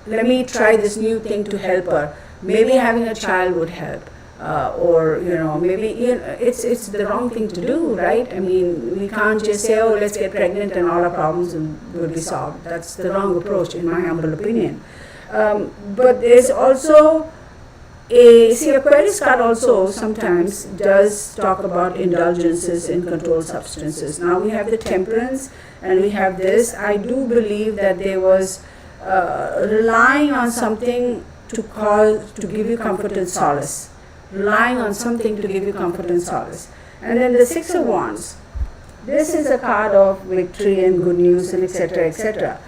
let me try this new thing to help her. Maybe having a child would help. Or maybe it's the wrong thing to do, right? I mean, we can't just say, oh, let's get pregnant and all our problems will be solved. That's the wrong approach, in my humble opinion. But there's also Aquarius card also sometimes does talk about indulgences in controlled substances. Now we have the Temperance and we have this. I do believe that there was relying on something to give you comfort and solace. Relying on something to give you comfort and solace. And then the Six of Wands. This is a card of victory and good news and etc. etc.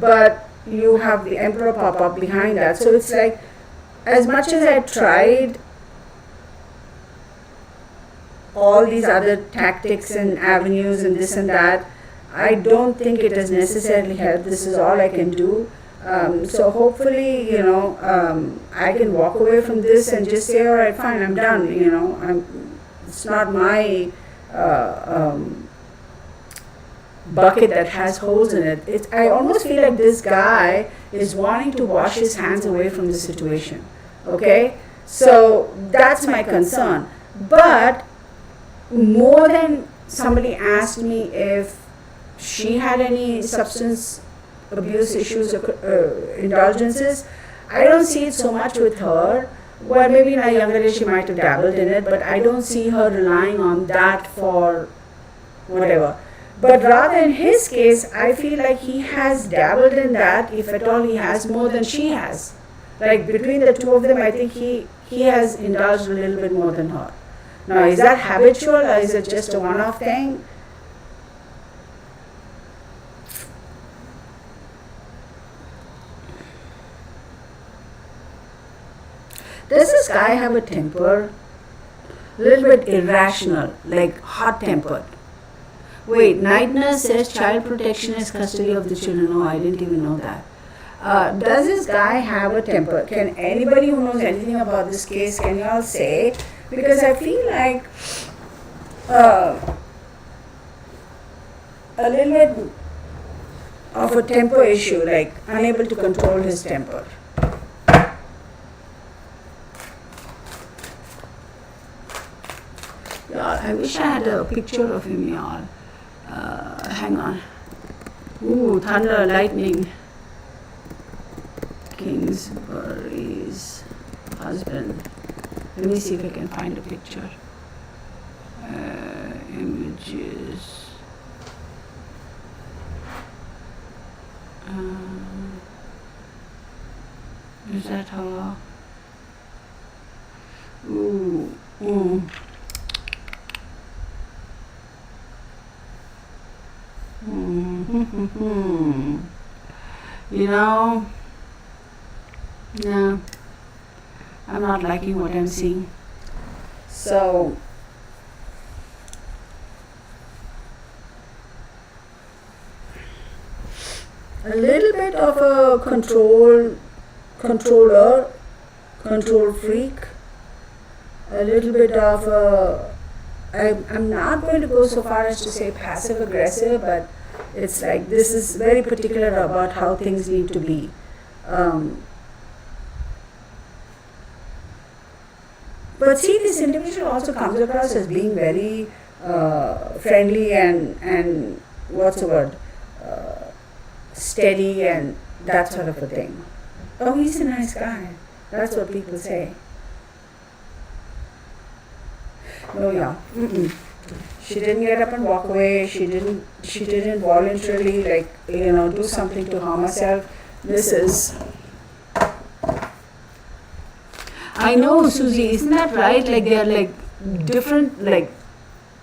But you have the Emperor pop up behind that. So it's like, as much as I tried all these other tactics and avenues and this and that, I don't think it has necessarily helped. This is all I can do. So hopefully, I can walk away from this and just say, all right, fine, I'm done. It's not my bucket that has holes in it. I almost feel like this guy is wanting to wash his hands away from the situation. Okay? So that's my concern. But more than somebody asked me if she had any substance abuse issues or indulgences, I don't see it so much with her. Well, maybe in a younger age she might have dabbled in it, but I don't see her relying on that for whatever. But rather in his case, I feel like he has dabbled in that, if at all he has, more than she has. Like between the two of them, I think he has indulged a little bit more than her. Now, is that habitual or is it just a one-off thing? Does this guy have a temper? A little bit irrational, like hot-tempered. Wait, Night Nurse says child protection is custody of the children. No, I didn't even know that. Does this guy have a temper? Can anybody who knows anything about this case, can you all say? Because I feel like a little bit of a temper issue, like unable to control his temper. Y'all, I wish I had a picture of him, y'all. Hang on. Ooh, thunder, lightning. Kingsbury's husband. Let me see if I can find a picture. Images. Is that her? Ooh. you know, no, I'm not liking what I'm seeing. So, a little bit of a controller, control freak, a little bit of a, I'm not going to go so far as to say passive aggressive, but it's like this is very particular about how things need to be. But see, this individual also comes across as being very friendly and what's the word? Steady and that sort of a thing. Oh, he's a nice guy. That's what people say. No, yeah. She didn't get up and walk away. She didn't voluntarily do something to harm herself. This is. I know, Susie, isn't that right? Like they're like different, like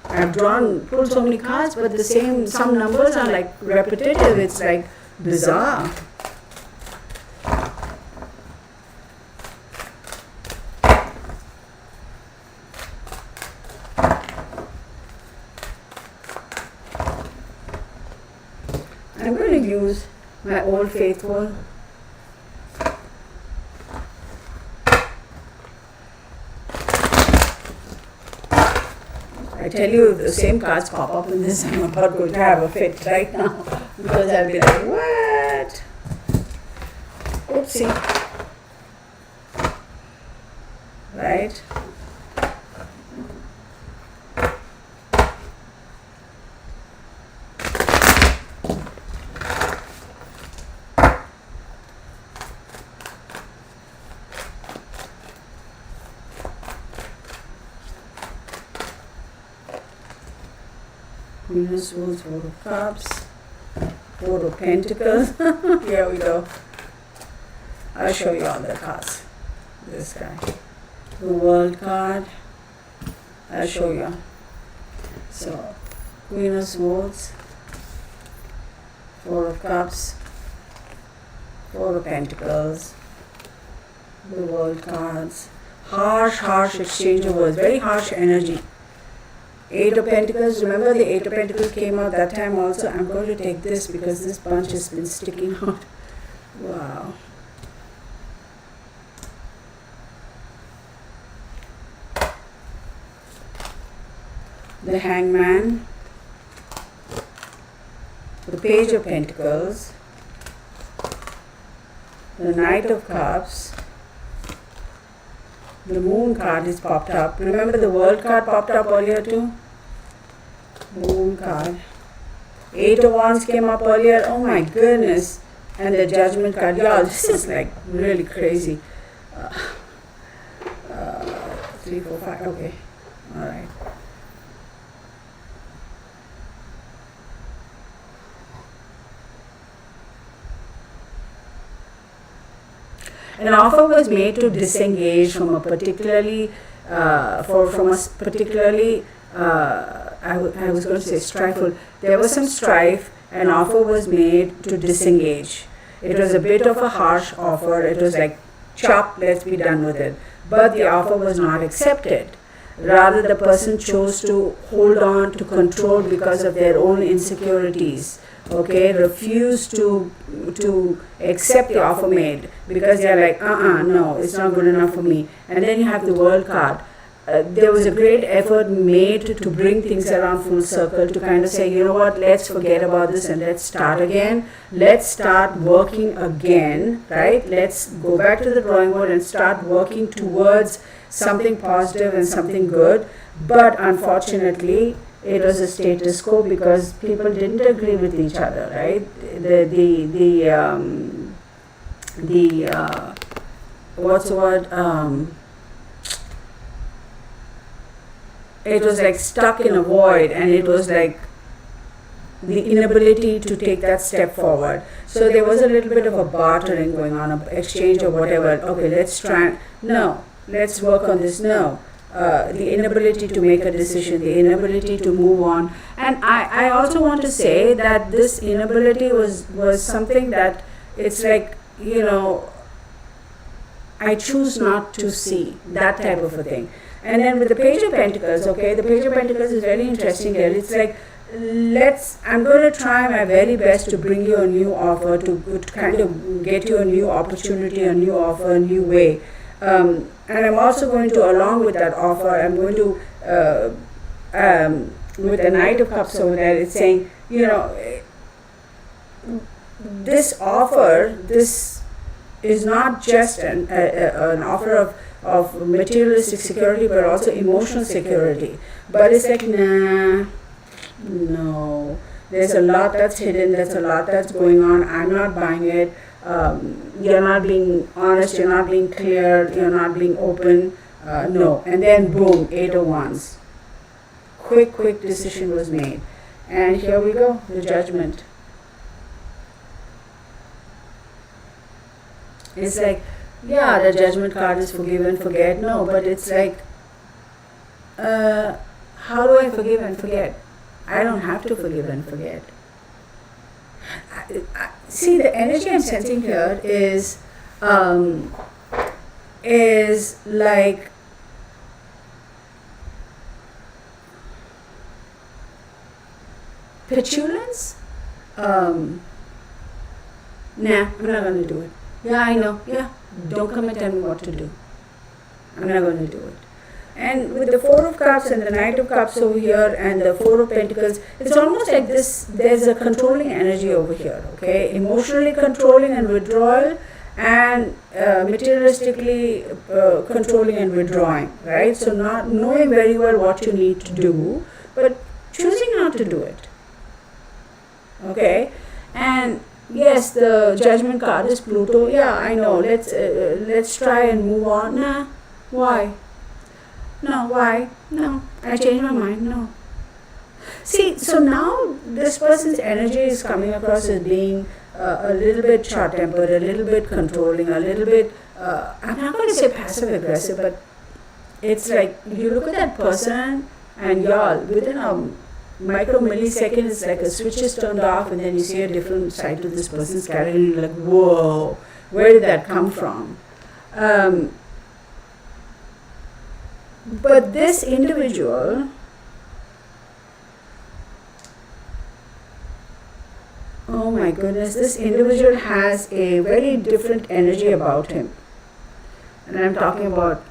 I've pulled so many cards, but some numbers are like repetitive. It's like bizarre. I'm going to use my Old Faithful. I tell you, if the same cards pop up in this, I'm about going to have a fit right now because I'll be like, what? Oopsie. Right? Queen of Swords, Four of Cups, Four of Pentacles. Here we go. I'll show you all the cards. This guy. The World card. I'll show you. So, Queen of Swords, Four of Cups, Four of Pentacles, the World cards. Harsh exchange of words. Very harsh energy. Eight of Pentacles, remember the Eight of Pentacles came out that time also. I'm going to take this because this bunch has been sticking out. Wow. The Hangman, the Page of Pentacles, the Knight of Cups, the Moon card is popped up. Remember the World card popped up earlier too? The Moon card. Eight of Wands came up earlier. Oh my goodness. And the Judgment card. Y'all, this is like really crazy. 3, 4, 5. Okay. Alright. An offer was made to disengage from a particularly, I was going to say strifeful. There was some strife. An offer was made to disengage. It was a bit of a harsh offer. It was like, chop, let's be done with it. But the offer was not accepted. Rather, the person chose to hold on to control because of their own insecurities. Okay, refused to accept the offer made because they're like, no, it's not good enough for me. And then you have the World card. There was a great effort made to bring things around full circle, to kind of say, you know what, let's forget about this and let's start again. Let's start working again, right? Let's go back to the drawing board and start working towards something positive and something good. But unfortunately, it was a status quo because people didn't agree with each other, right? What's the word? It was like stuck in a void, and it was like the inability to take that step forward. So there was a little bit of a bartering going on, an exchange or whatever. Okay, let's try. No, let's work on this. No. The inability to make a decision, the inability to move on. And I also want to say that this inability was something that it's like, I choose not to see, that type of a thing. And then with the Page of Pentacles, okay, the Page of Pentacles is very interesting here. It's like, I'm going to try my very best to bring you a new offer, to kind of get you a new opportunity, a new offer, a new way. And I'm also going to, along with that offer, I'm going to, with the Knight of Cups over there, it's saying, this offer, this is not just an offer of materialistic security, but also emotional security. But it's like, nah, no, there's a lot that's hidden, there's a lot that's going on, I'm not buying it. You're not being honest, you're not being clear, you're not being open. No. And then boom, 8 of Wands. Quick decision was made. And here we go, the Judgment. It's like, yeah, the Judgment card is forgive and forget. No, but it's like, how do I forgive and forget? I don't have to forgive and forget. See, the energy I'm sensing here is like, petulance. Nah, I'm not going to do it. Yeah, I know. Yeah, don't come and tell me what to do. I'm not going to do it. And with the Four of Cups and the Knight of Cups over here and the Four of Pentacles, it's almost like this, there's a controlling energy over here, okay? Emotionally controlling and withdrawal, and materialistically controlling and withdrawing, right? So not knowing very well what you need to do, but choosing not to do it, okay? And yes, the Judgment card is Pluto. Yeah, I know. Let's try and move on. Nah, why? No, why? No, I changed my mind. No. See, so now this person's energy is coming across as being a little bit short-tempered, a little bit controlling, a little bit, I'm not going to say passive-aggressive, but it's like you look at that person and y'all, within a micro millisecond, it's like a switch is turned off and then you see a different side to this person's character and you're like, whoa, where did that come from? But this individual, oh my goodness, this individual has a very different energy about him. And I'm talking about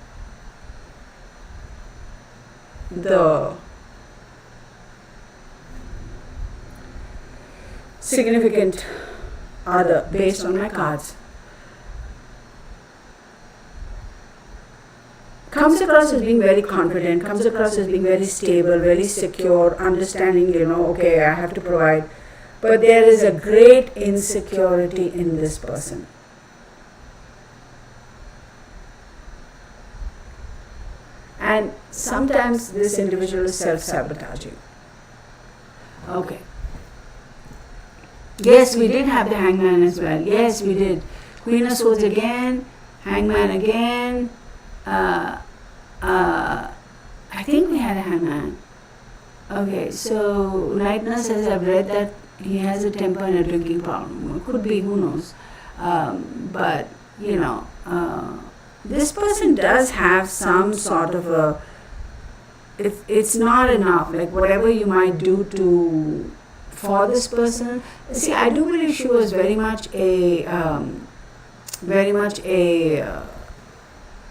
the significant other based on my cards. Comes across as being very confident, comes across as being very stable, very secure, understanding, okay, I have to provide. But there is a great insecurity in this person. And sometimes this individual is self-sabotaging. Okay. Yes, we did have the Hangman as well. Yes, we did. Queen of Swords again, Hangman again. I think we had a Hangman. Okay, so Lightner says, I've read that he has a temper and a drinking problem. It could be, who knows. But, this person does have some sort of a, it's not enough. Like whatever you might do for this person. See, I do believe she was very much a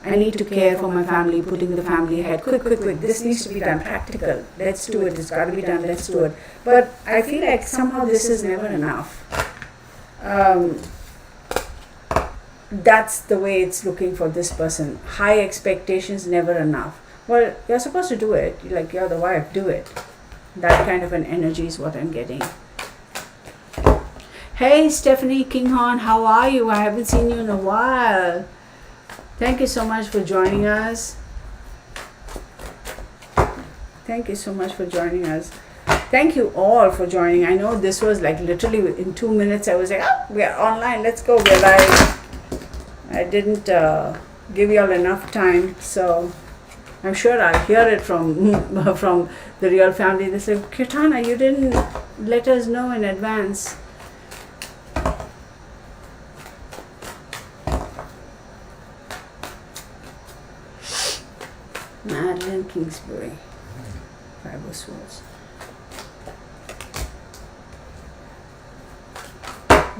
I need to care for my family, putting the family ahead. Quick. This needs to be done. Practical. Let's do it. It's got to be done. Let's do it. But I feel like somehow this is never enough. That's the way it's looking for this person. High expectations, never enough. Well, you're supposed to do it. You're the wife. Do it. That kind of an energy is what I'm getting. Hey, Stephanie Kinghorn, how are you? I haven't seen you in a while. Thank you so much for joining us. Thank you so much for joining us. Thank you all for joining. I know this was like literally in 2 minutes. I was like, we are online. Let's go. We're live. I didn't give you all enough time. So I'm sure I'll hear it from the real family. They say, Kirtana, you didn't let us know in advance. Madeline Kingsbury. 5 of Swords.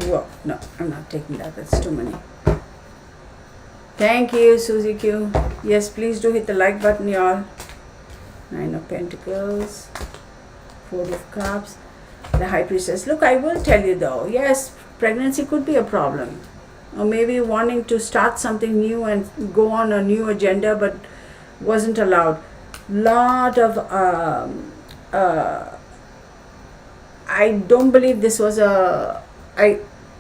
Whoa, no, I'm not taking that. That's too many. Thank you, Susie Q. Yes, please do hit the like button, y'all. 9 of Pentacles. 4 of Cups. The High Priestess. Look, I will tell you though, yes, pregnancy could be a problem. Or maybe wanting to start something new and go on a new agenda but wasn't allowed. Lot of, I don't believe this was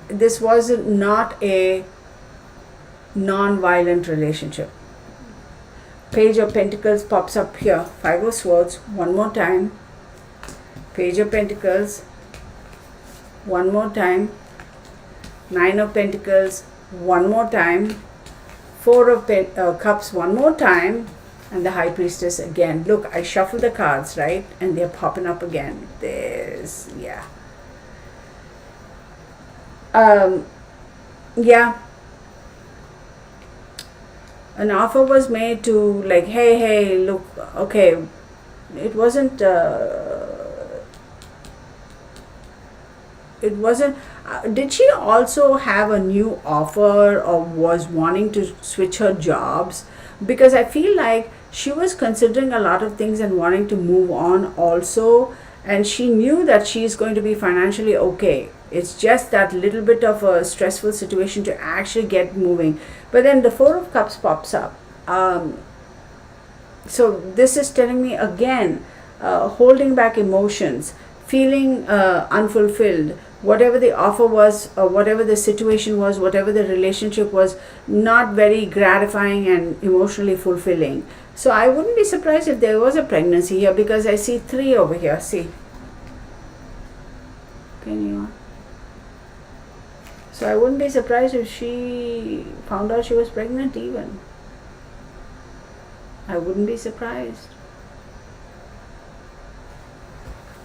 this was not a non-violent relationship. Page of Pentacles pops up here. 5 of Swords, one more time. Page of Pentacles, one more time. 9 of Pentacles, one more time. 4 of Cups, one more time. And the High Priestess again. Look, I shuffle the cards, right? And they're popping up again. There's, yeah. Yeah. An offer was made to like, hey, look, okay. It wasn't, did she also have a new offer or was wanting to switch her jobs? Because I feel like she was considering a lot of things and wanting to move on also, and she knew that she's going to be financially okay. It's just that little bit of a stressful situation to actually get moving. But then the 4 of Cups pops up. So this is telling me again, holding back emotions, feeling unfulfilled. Whatever the offer was, or whatever the situation was, whatever the relationship was, not very gratifying and emotionally fulfilling. So I wouldn't be surprised if there was a pregnancy here, because I see 3 over here. See? Can you? So I wouldn't be surprised if she found out she was pregnant even. I wouldn't be surprised.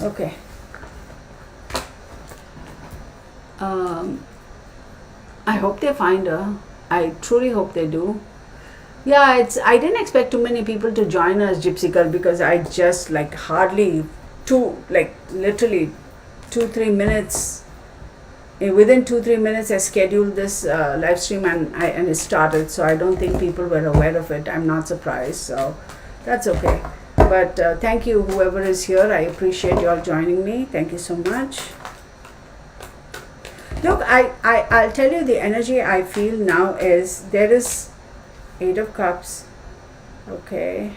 Okay. I hope they find her. I truly hope they do. Yeah, I didn't expect too many people to join us, Gypsy Girl, because I just like hardly literally 2-3 minutes. Within 2-3 minutes, I scheduled this live stream and it started. So I don't think people were aware of it. I'm not surprised. So that's okay. But thank you, whoever is here. I appreciate you all joining me. Thank you so much. Look, I'll tell you the energy I feel now is there is 8 of Cups, okay,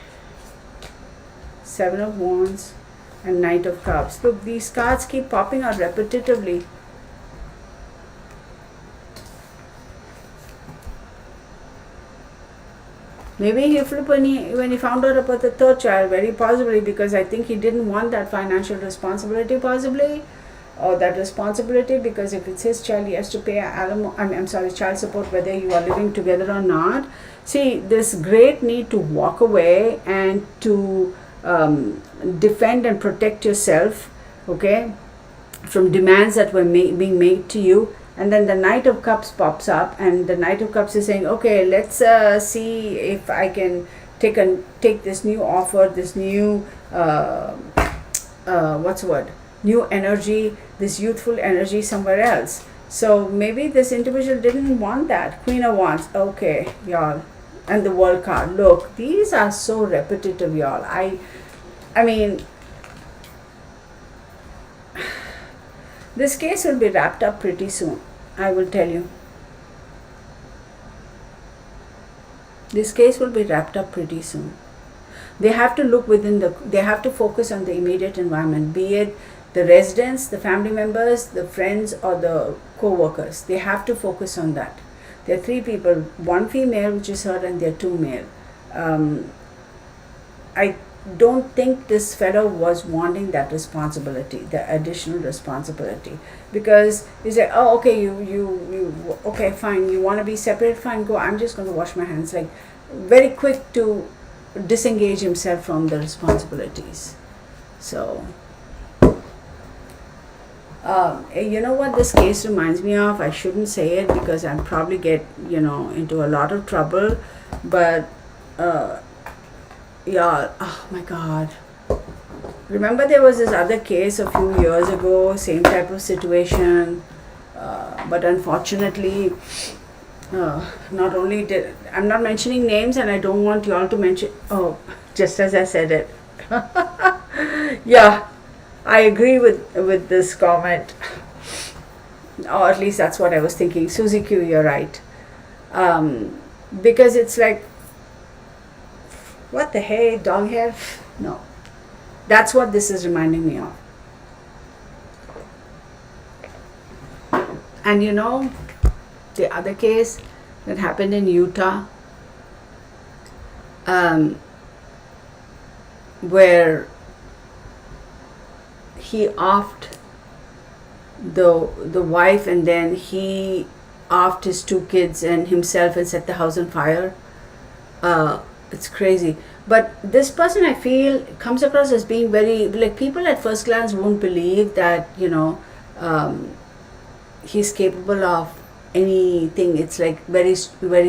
7 of Wands, and Knight of Cups. Look, these cards keep popping out repetitively. Maybe he flipped when he found out about the 3rd child, very possibly, because I think he didn't want that financial responsibility, possibly. Or that responsibility, because if it's his child, he has to pay child support, whether you are living together or not. See, this great need to walk away and to defend and protect yourself, okay, from demands that were being made to you. And then the Knight of Cups pops up, and the Knight of Cups is saying, okay, let's see if I can take this new offer, this new new energy, this youthful energy somewhere else. So maybe this individual didn't want that. Queen of Wands, okay, y'all. And the World card. Look, these are so repetitive, y'all. I mean, this case will be wrapped up pretty soon. I will tell you. This case will be wrapped up pretty soon. They have to look they have to focus on the immediate environment, be it the residents, the family members, the friends, or the co-workers. They have to focus on that. There are 3 people, 1 female, which is her, and there are 2 male. I don't think this fellow was wanting that responsibility, the additional responsibility, because he said, oh, okay, you okay, fine, you want to be separate, fine, go, I'm just going to wash my hands. Like, very quick to disengage himself from the responsibilities. So you know what this case reminds me of? I shouldn't say it because I'll probably get into a lot of trouble, but Yeah, oh my God. Remember there was this other case a few years ago, same type of situation, but unfortunately, not only did I'm not mentioning names, and I don't want you all to mention. Oh, just as I said it. Yeah, I agree with this comment, or at least that's what I was thinking. Susie Q, you're right, because it's like, what the hey, dog hair? No, that's what this is reminding me of. And you know, the other case that happened in Utah, where he offed the wife, and then he offed his two kids and himself and set the house on fire. It's crazy. But this person, I feel, comes across as being very, like, people at first glance won't believe that, he's capable of anything. It's like very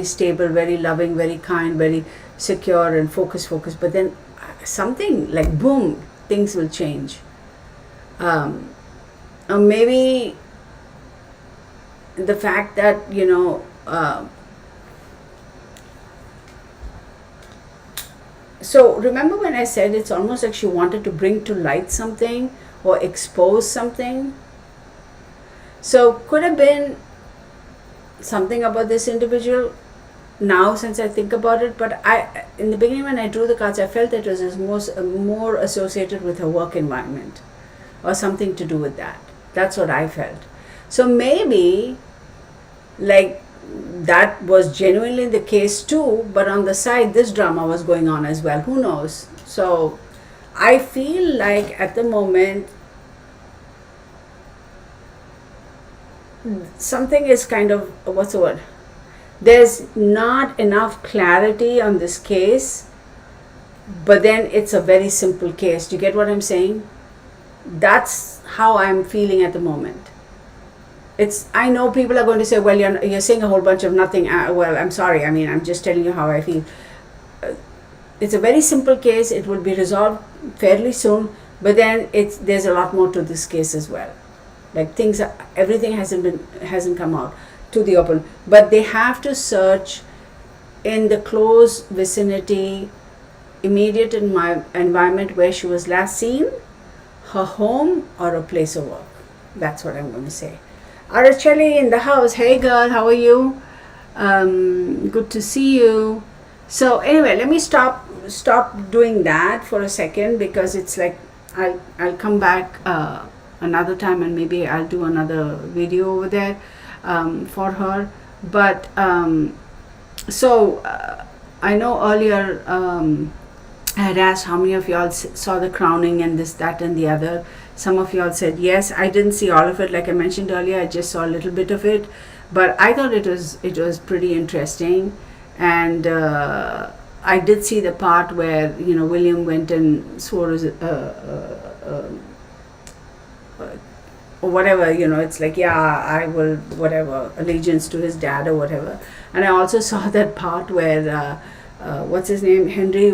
stable, very loving, very kind, very secure and focused. But then something like boom, things will change. Or maybe the fact that so remember when I said it's almost like she wanted to bring to light something or expose something. So could have been something about this individual now, since I think about it, but in the beginning when I drew the cards, I felt that it was more associated with her work environment or something to do with that. That's what I felt. So maybe like that was genuinely the case too, but on the side this drama was going on as well. Who knows? So I feel like at the moment something is kind of, what's the word? There's not enough clarity on this case, but then it's a very simple case. Do you get what I'm saying? That's how I'm feeling at the moment. I know people are going to say, well, you're saying a whole bunch of nothing. Well, I'm sorry. I mean, I'm just telling you how I feel. It's a very simple case. It will be resolved fairly soon, but then there's a lot more to this case as well. Like everything hasn't come out to the open, but they have to search in the close vicinity, immediate in my environment where she was last seen, her home or a place of work. That's what I'm going to say. Araceli in the house. Hey girl, how are you? Good to see you. So anyway, let me stop doing that for a second, because it's like I'll come back another time, and maybe I'll do another video over there for her. But so I know earlier I had asked how many of y'all saw the crowning and this, that, and the other. Some of y'all said yes. I didn't see all of it. Like I mentioned earlier, I just saw a little bit of it, but I thought it was pretty interesting. And I did see the part where William went and swore his or whatever, it's like, yeah, I will, whatever, allegiance to his dad or whatever. And I also saw that part where what's his name, Henry,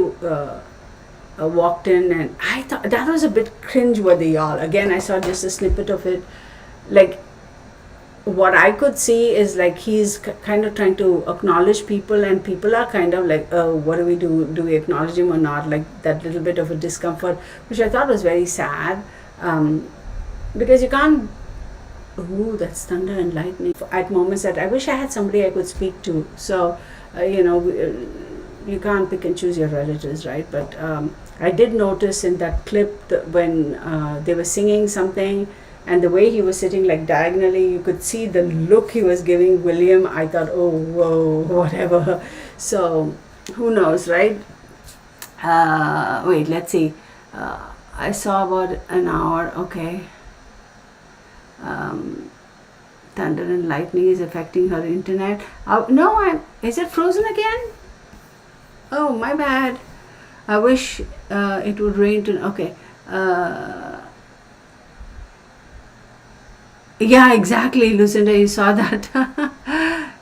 walked in, and I thought that was a bit cringe-worthy, y'all. Again, I saw just a snippet of it. Like, what I could see is like he's kind of trying to acknowledge people, and people are kind of like, oh, what do we do? Do we acknowledge him or not? Like that little bit of a discomfort, which I thought was very sad, because you can't. Ooh, that's thunder and lightning. At moments that I wish I had somebody I could speak to. So, you can't pick and choose your relatives, right? But I did notice in that clip that when they were singing something, and the way he was sitting like diagonally, you could see the look he was giving William. I thought, oh, whoa, whatever. So who knows, right? Wait, let's see. I saw about an hour. Okay. Thunder and lightning is affecting her internet. No, is it frozen again? Oh, my bad. I wish it would rain to. Okay. Yeah, exactly, Lucinda. You saw that.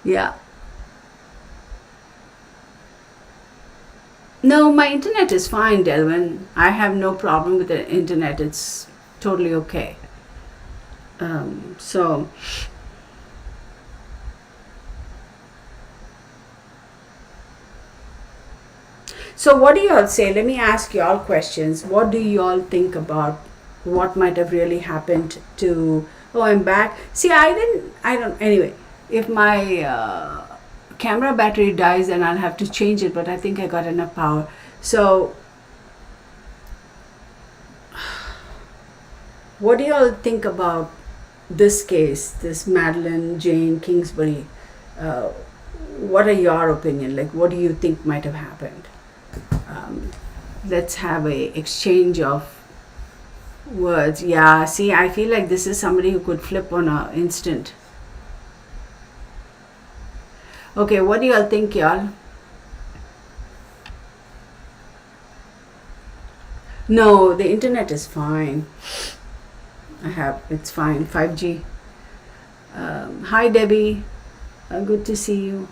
Yeah. No, my internet is fine, Delvin. I have no problem with the internet. It's totally okay. So, what do you all say? Let me ask you all questions. What do you all think about what might have really happened to? Oh, I'm back. See, I don't. Anyway, if my camera battery dies, then I'll have to change it. But I think I got enough power. So, what do you all think about this case, this Madeline Kingsbury? Uh, what are your opinion? Like, what do you think might have happened? Let's have a exchange of words. Yeah, see, I feel like this is somebody who could flip on a instant. Okay, what do y'all think, y'all? No, the internet is fine. It's fine. 5G. Hi, Debbie. Good to see you.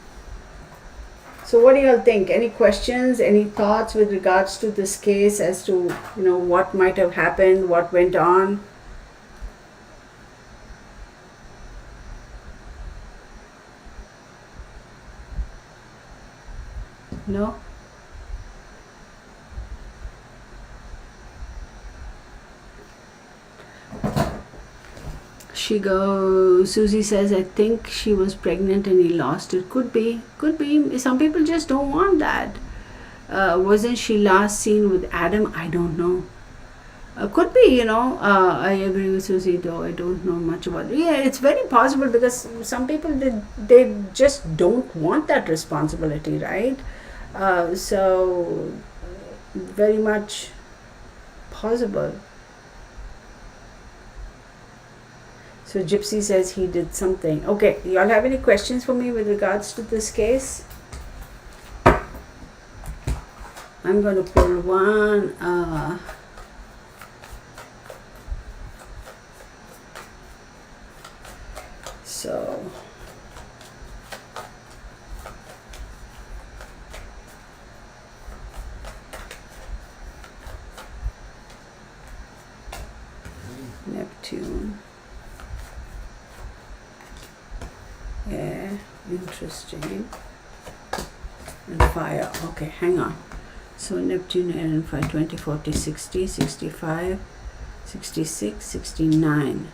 So what do you all think? Any questions, any thoughts with regards to this case as to, what might have happened, what went on? No? Susie says, I think she was pregnant and he lost it. Could be. Some people just don't want that. Wasn't she last seen with Adam? I don't know. Could be, I agree with Susie, though I don't know much about it. Yeah, it's very possible because some people, they just don't want that responsibility, right? So, very much possible. So Gypsy says he did something. Okay, y'all have any questions for me with regards to this case? I'm going to pull one. So Neptune. Yeah, interesting. And fire. Okay, hang on. So Neptune, air and fire, 20, 40, 60, 65, 66, 69.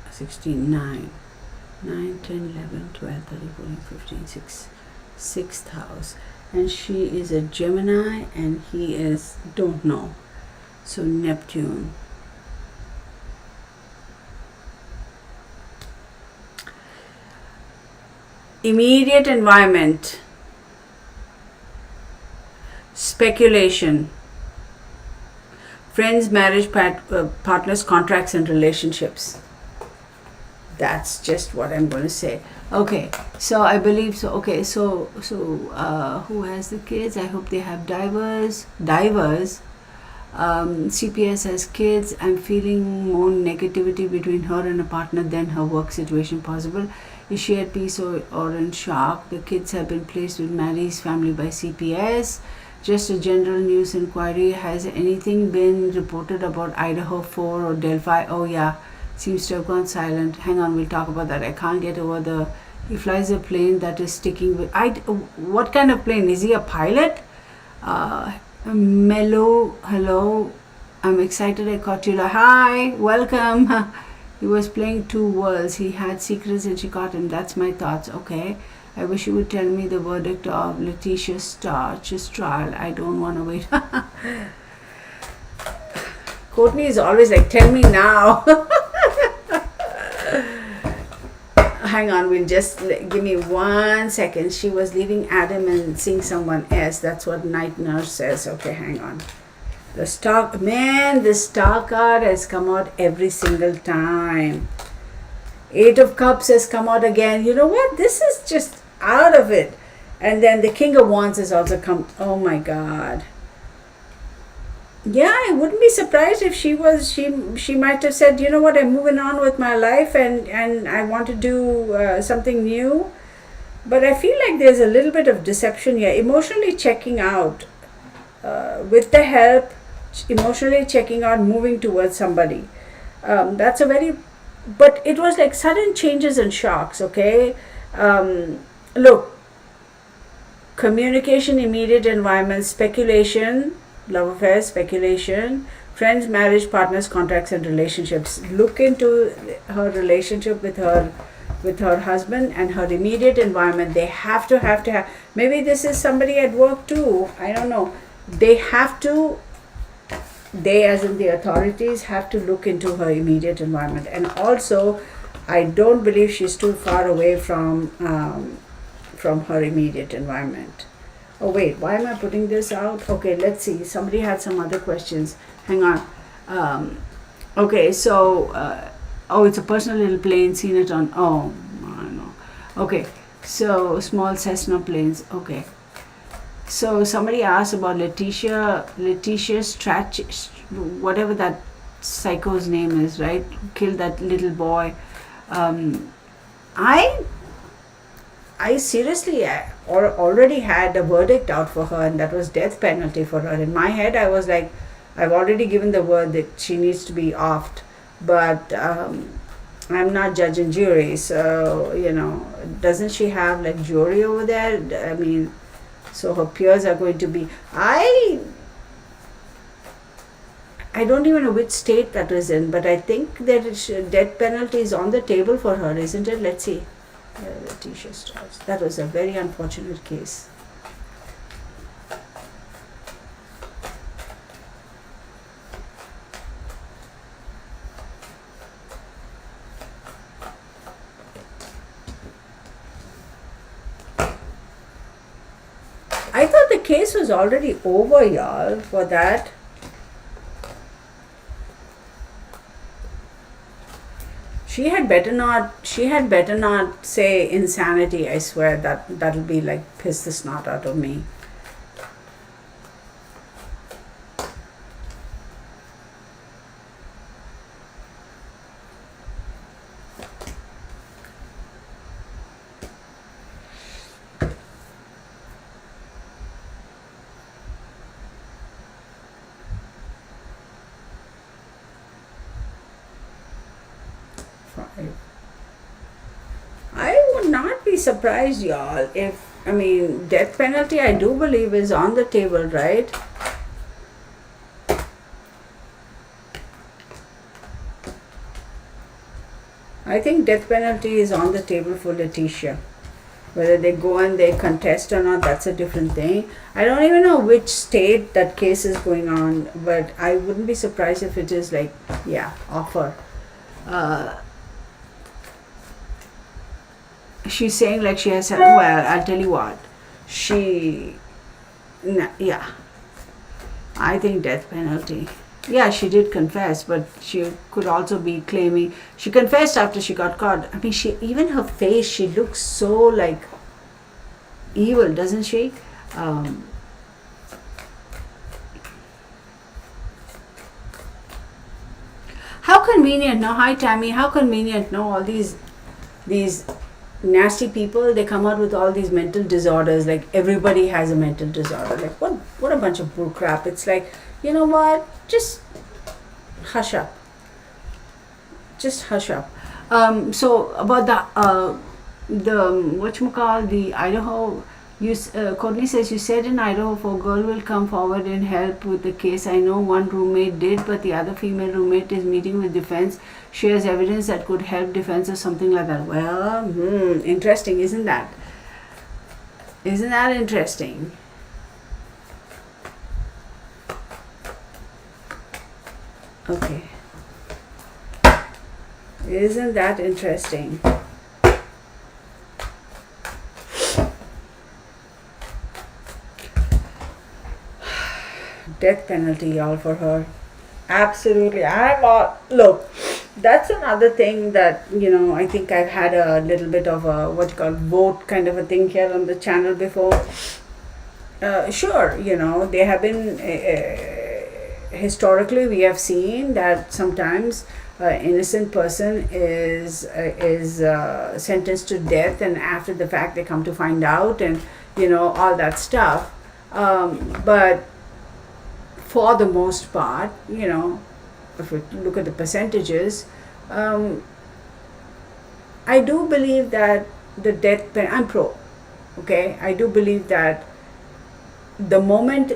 69. 9, 10, 11, 12, 13, 14, 15, 6th house. And she is a Gemini and he is, don't know. So Neptune. Immediate environment, speculation, friends, marriage, partners, contracts, and relationships. That's just what I'm going to say. Okay, so I believe so. Okay, so who has the kids? I hope they have divers. CPS has kids. I'm feeling more negativity between her and a partner than her work situation possible. Is she at peace or in shock? The kids have been placed with Mary's family by CPS. Just a general news inquiry. Has anything been reported about Idaho 4 or Delphi? Oh yeah, seems to have gone silent. Hang on, we'll talk about that. I can't get over he flies a plane that is sticking with, what kind of plane? Is he a pilot? Mellow, hello. I'm excited I caught you. Hi, welcome. He was playing two worlds. He had secrets and she caught him. That's my thoughts. Okay. I wish you would tell me the verdict of Letitia Starch's trial. I don't want to wait. Courtney is always like, tell me now. Hang on, we'll just give me 1 second. She was leaving Adam and seeing someone else. That's what Night Nurse says. Okay, hang on. The star card has come out every single time. 8 of Cups has come out again. You know what? This is just out of it. And then the King of Wands has also come. Oh my God. Yeah, I wouldn't be surprised if she might have said, you know what, I'm moving on with my life and I want to do something new. But I feel like there's a little bit of deception here. Emotionally checking out, with the help, emotionally checking out, moving towards somebody. That's a very, but it was like sudden changes and shocks, okay? Look, communication, immediate environment, speculation, love affairs, speculation, friends, marriage, partners, contracts, and relationships. Look into her relationship with her husband and her immediate environment. They have to have. Maybe this is somebody at work too. I don't know. They have to. They, as in the authorities, have to look into her immediate environment. And also, I don't believe she's too far away from her immediate environment. Oh wait, why am I putting this out? Okay, let's see. Somebody had some other questions. Hang on. Okay, so it's a personal little plane. Seen it on. Oh, I know. Okay, so small Cessna planes. Okay. So somebody asked about Letitia Stratch, whatever that psycho's name is, right? Killed that little boy. I seriously already had a verdict out for her, and that was death penalty for her. In my head, I was like, I've already given the word that she needs to be offed, but I'm not judge and jury, so doesn't she have like jury over there? I mean, so her peers are going to be. I don't even know which state that was in, but I think that death penalty is on the table for her, isn't it? Let's see. Letitia Strauss. That was a very unfortunate case. I thought the case was already over, y'all, for that. She had better not say insanity. I swear that'll be like piss the snot out of me. I would not be surprised, y'all, if, death penalty, I do believe, is on the table, right? I think death penalty is on the table for Letitia. Whether they go and they contest or not, that's a different thing. I don't even know which state that case is going on, but I wouldn't be surprised if it is like, offer. She's saying like she has, well, I'll tell you what, I think death penalty. Yeah, she did confess, but she could also be claiming, she confessed after she got caught. Even her face, she looks so like evil, doesn't she? How convenient, no? Hi Tammy, how convenient, no? All these nasty people, they come out with all these mental disorders, like everybody has a mental disorder. Like what a bunch of bull crap. It's like, you know what, just hush up, so about the whatchamacall, the Idaho, Courtney says, you said in Idaho if a girl will come forward and help with the case. I know one roommate did, but the other female roommate is meeting with defense. She has evidence that could help defense or something like that. Well, interesting, isn't that? Isn't that interesting? Okay. Isn't that interesting? Death penalty, y'all, for her. Absolutely. Look, that's another thing that, I think I've had a little bit of a, vote kind of a thing here on the channel before. Sure, they have been, historically we have seen that sometimes innocent person is sentenced to death, and after the fact they come to find out, and all that stuff. But for the most part, if we look at the percentages, I do believe that the death penalty, I'm pro. Okay, I do believe that the moment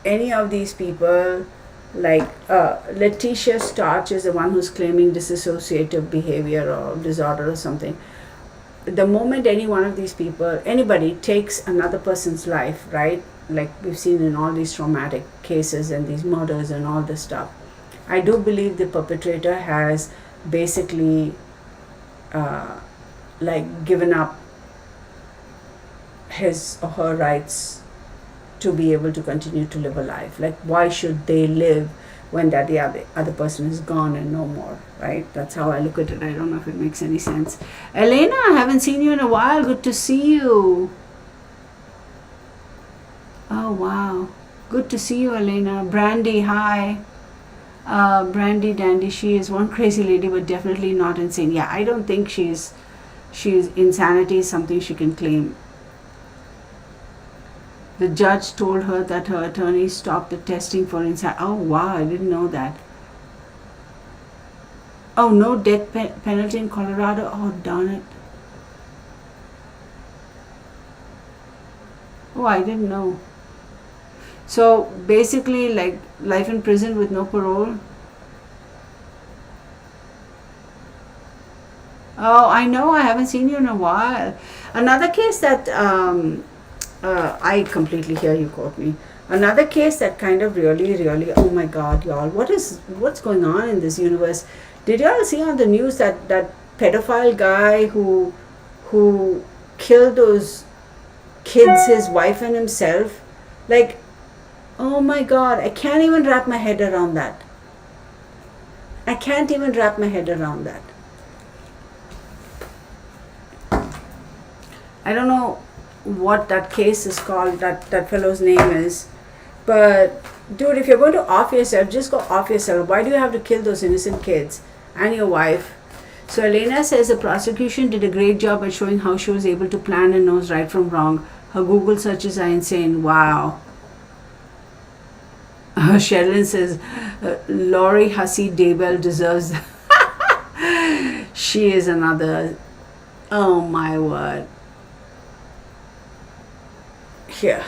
any of these people, like Letitia Starch is the one who's claiming dissociative behavior or disorder or something. The moment any one of these people, anybody takes another person's life, right? Like we've seen in all these traumatic cases and these murders and all this stuff, I do believe the perpetrator has basically given up his or her rights to be able to continue to live a life. Like, why should they live when that the other person is gone and no more, right? That's how I look at it. I don't know if it makes any sense. Elena, I haven't seen you in a while. Good to see you. Oh, wow. Good to see you, Elena. Brandy, hi. Brandy Dandy, she is one crazy lady, but definitely not insane. Yeah, I don't think she's insanity is something she can claim. The judge told her that her attorney stopped the testing for insanity. Oh, wow, I didn't know that. Oh, no death penalty in Colorado. Oh, darn it. Oh, I didn't know. So basically, like life in prison with no parole. Oh, I know. I haven't seen you in a while. Another case that I completely hear you, Courtney. Another case that kind of really, oh my God, y'all, what's going on in this universe? Did y'all see on the news that pedophile guy who killed those kids, his wife and himself? Like, oh my God, I can't even wrap my head around that. I can't even wrap my head around that. I don't know what that case is called, that fellow's name is. But, dude, if you're going to off yourself, just go off yourself. Why do you have to kill those innocent kids and your wife? So Elena says the prosecution did a great job at showing how she was able to plan and knows right from wrong. Her Google searches are insane. Wow. Sherilyn says, Lori Hussey Daybell deserves... She is another... Oh my word. Here.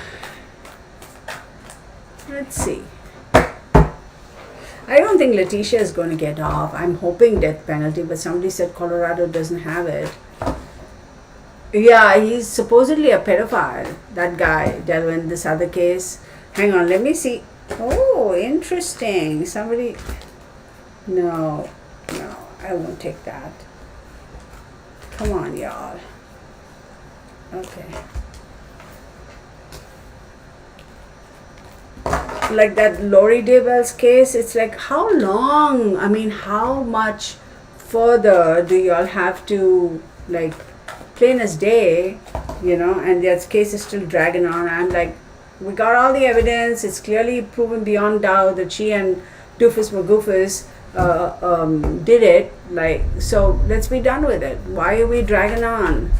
Let's see. I don't think Letitia is going to get off. I'm hoping death penalty, but somebody said Colorado doesn't have it. Yeah, he's supposedly a pedophile, that guy, Delvin, this other case. Hang on, let me see. Oh, interesting. Somebody... No, I won't take that. Come on, y'all. Okay. Like that Lori Daybell's case, it's like, how long? I mean, how much further do y'all have to, like, plain as day, and that case is still dragging on. I'm like, we got all the evidence. It's clearly proven beyond doubt that she and Doofus McGoofus did it. Like, so let's be done with it. Why are we dragging on?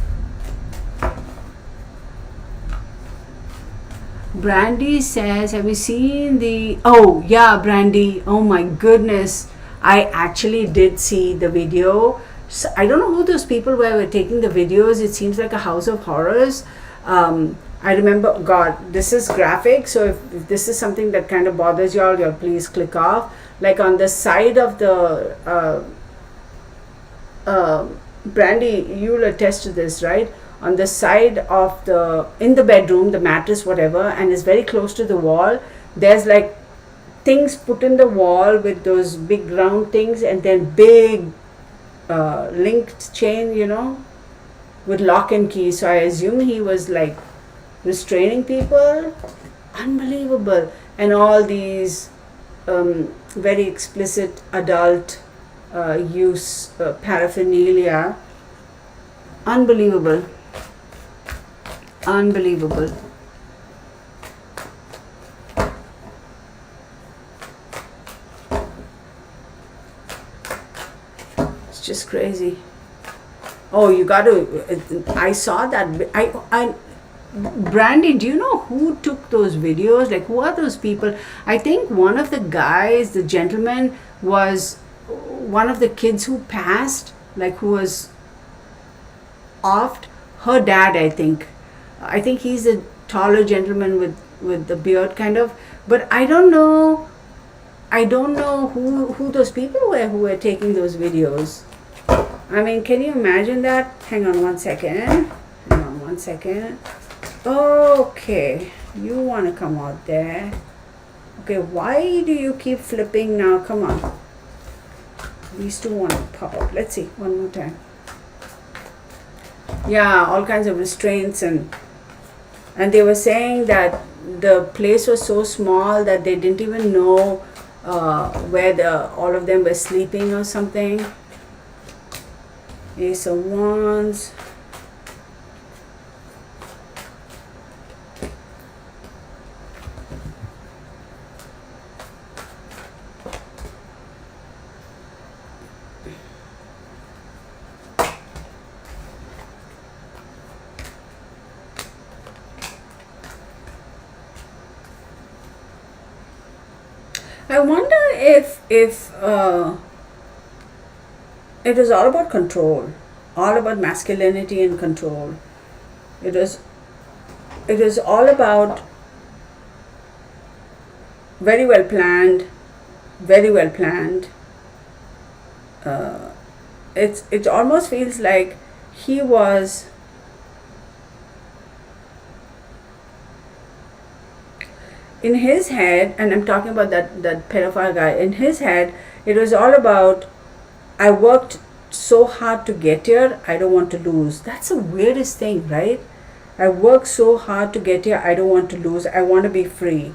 Brandy says, have you seen the... Oh, yeah, Brandy. Oh, my goodness. I actually did see the video. So, I don't know who those people were taking the videos. It seems like a house of horrors. I remember, God, this is graphic. So if this is something that kind of bothers y'all please click off. Like on the side of the... Brandy, you'll attest to this, right? On the side of in the bedroom, the mattress, whatever, and is very close to the wall, there's like things put in the wall with those big round things, and then big linked chain, with lock and key. So I assume he was like restraining people. Unbelievable. And all these very explicit adult use paraphernalia. Unbelievable. Unbelievable. just crazy. Oh, you got to. I saw that. Brandy, do you know who took those videos? Like, who are those people? I think one of the guys, the gentleman, was one of the kids who passed, like who was offed. Her dad, I think. I think he's a taller gentleman with the beard, kind of. But I don't know. I don't know who those people were who were taking those videos. I mean, can you imagine that? Hang on one second. Okay, you want to come out there. Okay, why do you keep flipping now? Come on. These two want to pop up. Let's see, one more time. Yeah, all kinds of restraints, and they were saying that the place was so small that they didn't even know where all of them were sleeping or something. Ace of Wands. I wonder if it was all about control, all about masculinity and control. It was all about very well planned. It almost feels like he was in his head, and I'm talking about that pedophile guy. In his head, it was all about, I worked so hard to get here, I don't want to lose. That's the weirdest thing, right? I worked so hard to get here, I don't want to lose. I want to be free.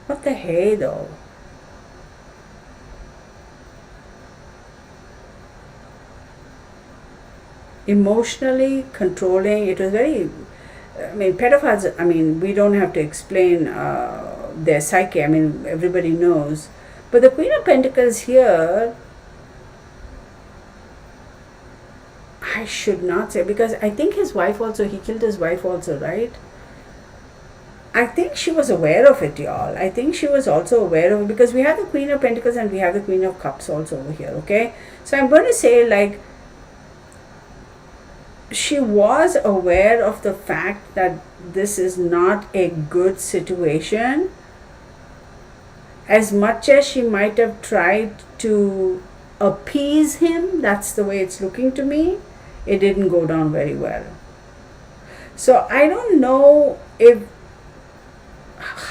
What the hey though? Emotionally controlling. It was very, I mean, pedophiles, I mean, we don't have to explain their psyche. I mean, everybody knows. But the Queen of Pentacles here, I should not say, because I think his wife also, he killed his wife also, right? I think she was aware of it, y'all. I think she was also aware of it, because we have the Queen of Pentacles and we have the Queen of Cups also over here, okay? So I'm going to say, like, she was aware of the fact that this is not a good situation. As much as she might have tried to appease him, that's the way it's looking to me, it didn't go down very well. So I don't know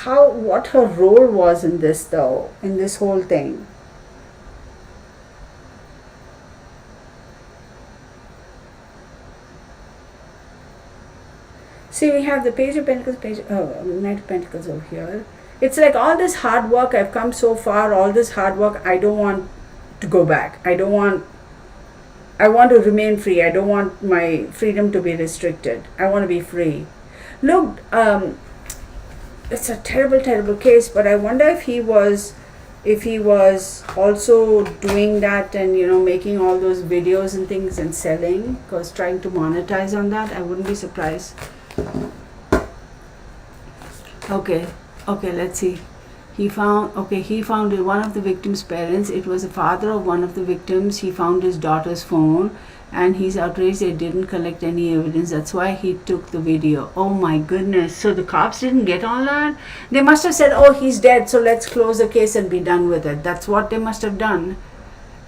what her role was in this though, in this whole thing. See, we have the Page of Pentacles, Knight of Pentacles over here. It's like all this hard work, I've come so far, all this hard work, I don't want to go back. I want to remain free. I don't want my freedom to be restricted. I want to be free. Look, it's a terrible, terrible case, but I wonder if he was also doing that and, you know, making all those videos and things and selling, because trying to monetize on that, I wouldn't be surprised. Okay, let's see. He found one of the victim's parents. It was the father of one of the victims. He found his daughter's phone and he's outraged they didn't collect any evidence. That's why he took the video. Oh my goodness. So the cops didn't get all that? They must have said, oh, he's dead, so let's close the case and be done with it. That's what they must have done.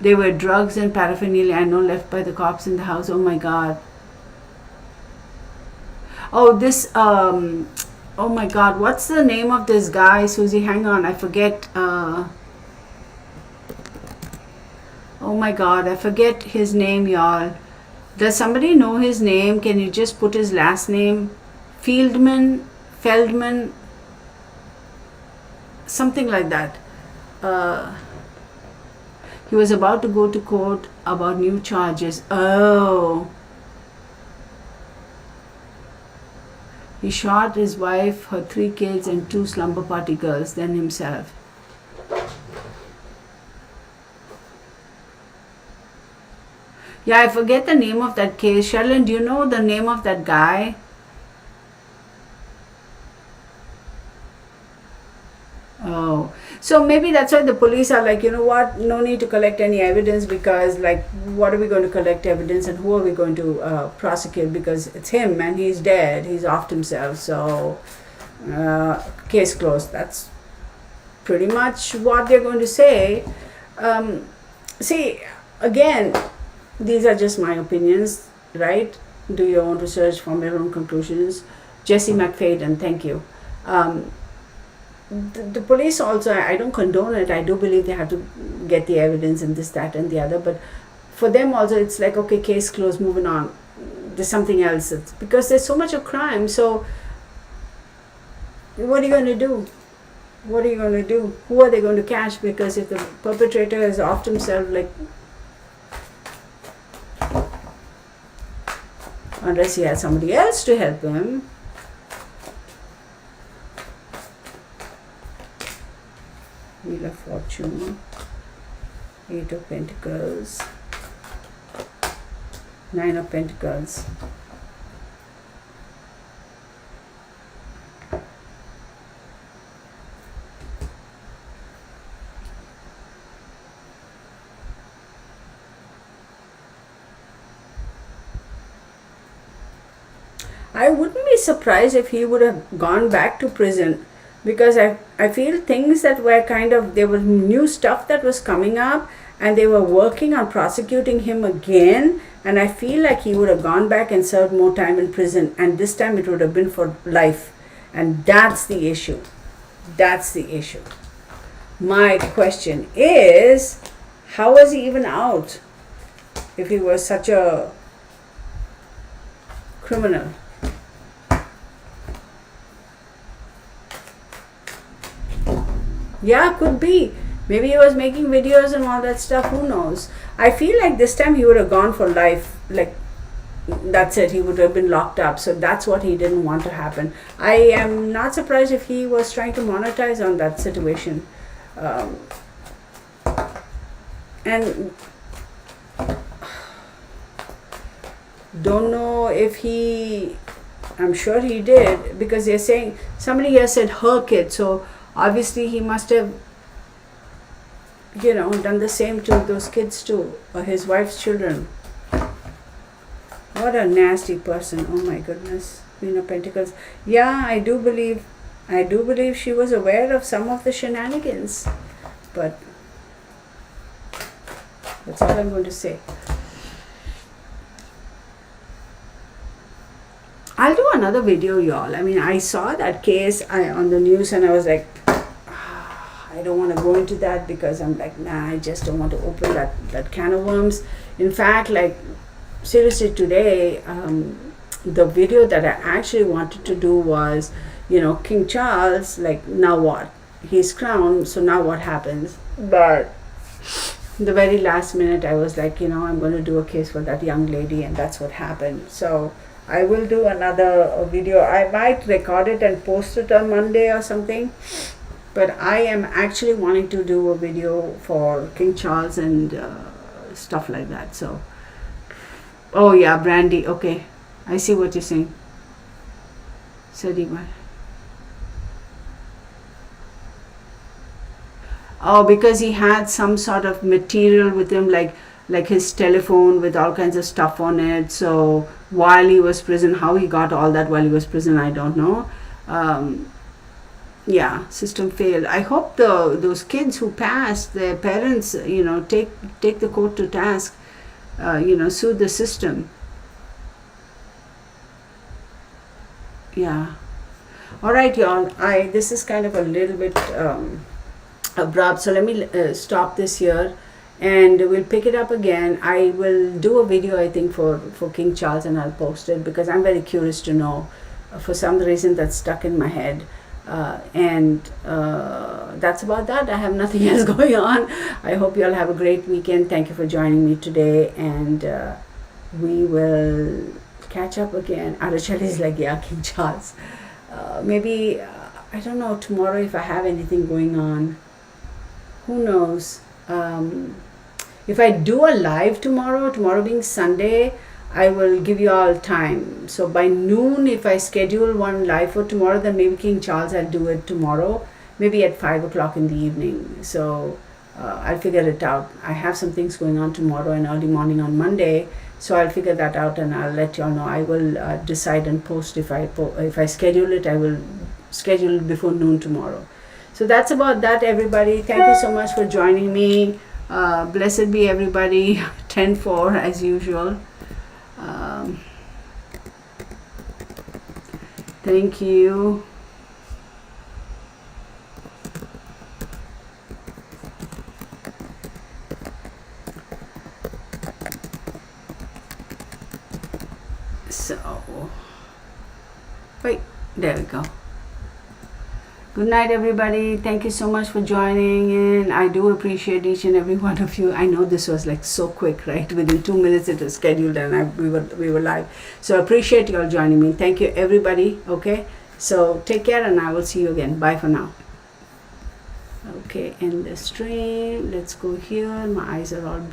There were drugs and paraphernalia, I know, left by the cops in the house. Oh my God. Oh, this, oh my God, what's the name of this guy, Susie? Hang on, I forget. Oh my God, I forget his name, y'all. Does somebody know his name? Can you just put his last name? Feldman, something like that. He was about to go to court about new charges. Oh. He shot his wife, her 3 kids, and 2 slumber party girls, then himself. Yeah, I forget the name of that case. Sherilyn, do you know the name of that guy? Oh, so maybe that's why the police are like, you know what, no need to collect any evidence, because, like, what are we going to collect evidence and who are we going to prosecute? Because it's him and he's dead, he's offed himself, so case closed. That's pretty much what they're going to say. See, again, these are just my opinions, right? Do your own research, form your own conclusions. Jesse McFadden, thank you. The police also, I don't condone it. I do believe they have to get the evidence and this, that, and the other. But for them also, it's like, okay, case closed, moving on. There's something else. It's because there's so much of crime. So what are you going to do? What are you going to do? Who are they going to catch? Because if the perpetrator has offed himself, like, unless he has somebody else to help him. Wheel of Fortune, 8 of Pentacles, 9 of Pentacles. I wouldn't be surprised if he would have gone back to prison, because I feel things that were kind of, there was new stuff that was coming up and they were working on prosecuting him again, and I feel like he would have gone back and served more time in prison, and this time it would have been for life, and that's the issue. That's the issue. My question is, how was he even out if he was such a criminal? Yeah, could be. Maybe he was making videos and all that stuff. Who knows? I feel like this time he would have gone for life. Like, that's it. He would have been locked up. So that's what he didn't want to happen. I am not surprised if he was trying to monetize on that situation. And don't know if he, I'm sure he did, because they're saying, somebody here said her kid. So obviously he must have, done the same to those kids too, or his wife's children. What a nasty person. Oh my goodness. Queen of Pentacles. Yeah, I do believe she was aware of some of the shenanigans. But that's all I'm going to say. I'll do another video, y'all. I mean, I saw that case on the news and I was like, I don't want to go into that, because I'm like, nah, I just don't want to open that can of worms. In fact, like, seriously, today, the video that I actually wanted to do was, King Charles, like, now what? He's crowned, so now what happens? But the very last minute, I was like, I'm going to do a case for that young lady, and that's what happened. So I will do another video. I might record it and post it on Monday or something. But I am actually wanting to do a video for King Charles and stuff like that. So, oh yeah, Brandy. Okay, I see what you're saying. Sadima. Oh, because he had some sort of material with him, like his telephone with all kinds of stuff on it. So while he was prison, how he got all that while he was prison, I don't know. Yeah, system failed. I hope those kids who passed, their parents, take the court to task, sue the system. Yeah. All right, y'all. This is kind of a little bit abrupt, so let me stop this here, and we'll pick it up again. I will do a video, I think, for King Charles, and I'll post it because I'm very curious to know. For some reason, that's stuck in my head. That's about that. I have nothing else going on. I hope you all have a great weekend. Thank you for joining me today, and we will catch up again. Arachali is like, yeah, King Charles. Maybe, I don't know, tomorrow if I have anything going on. Who knows? If I do a live tomorrow being Sunday, I will give you all time. So by noon, if I schedule one live for tomorrow, then maybe King Charles, I'll do it tomorrow, maybe at 5 o'clock in the evening. So I'll figure it out. I have some things going on tomorrow and early morning on Monday, so I'll figure that out and I'll let y'all know. I will decide and post if I schedule it. I will schedule it before noon tomorrow. So that's about that, everybody. Thank you so much for joining me. Blessed be everybody. 10-4 as usual. Thank you. So, wait, there we go. Good night, everybody. Thank you so much for joining in. I do appreciate each and every one of you. I know this was like so quick, right? Within 2 minutes it was scheduled and we were live. So I appreciate you all joining me. Thank you, everybody. Okay, so take care and I will see you again. Bye for now. Okay, end the stream. Let's go here. My eyes are all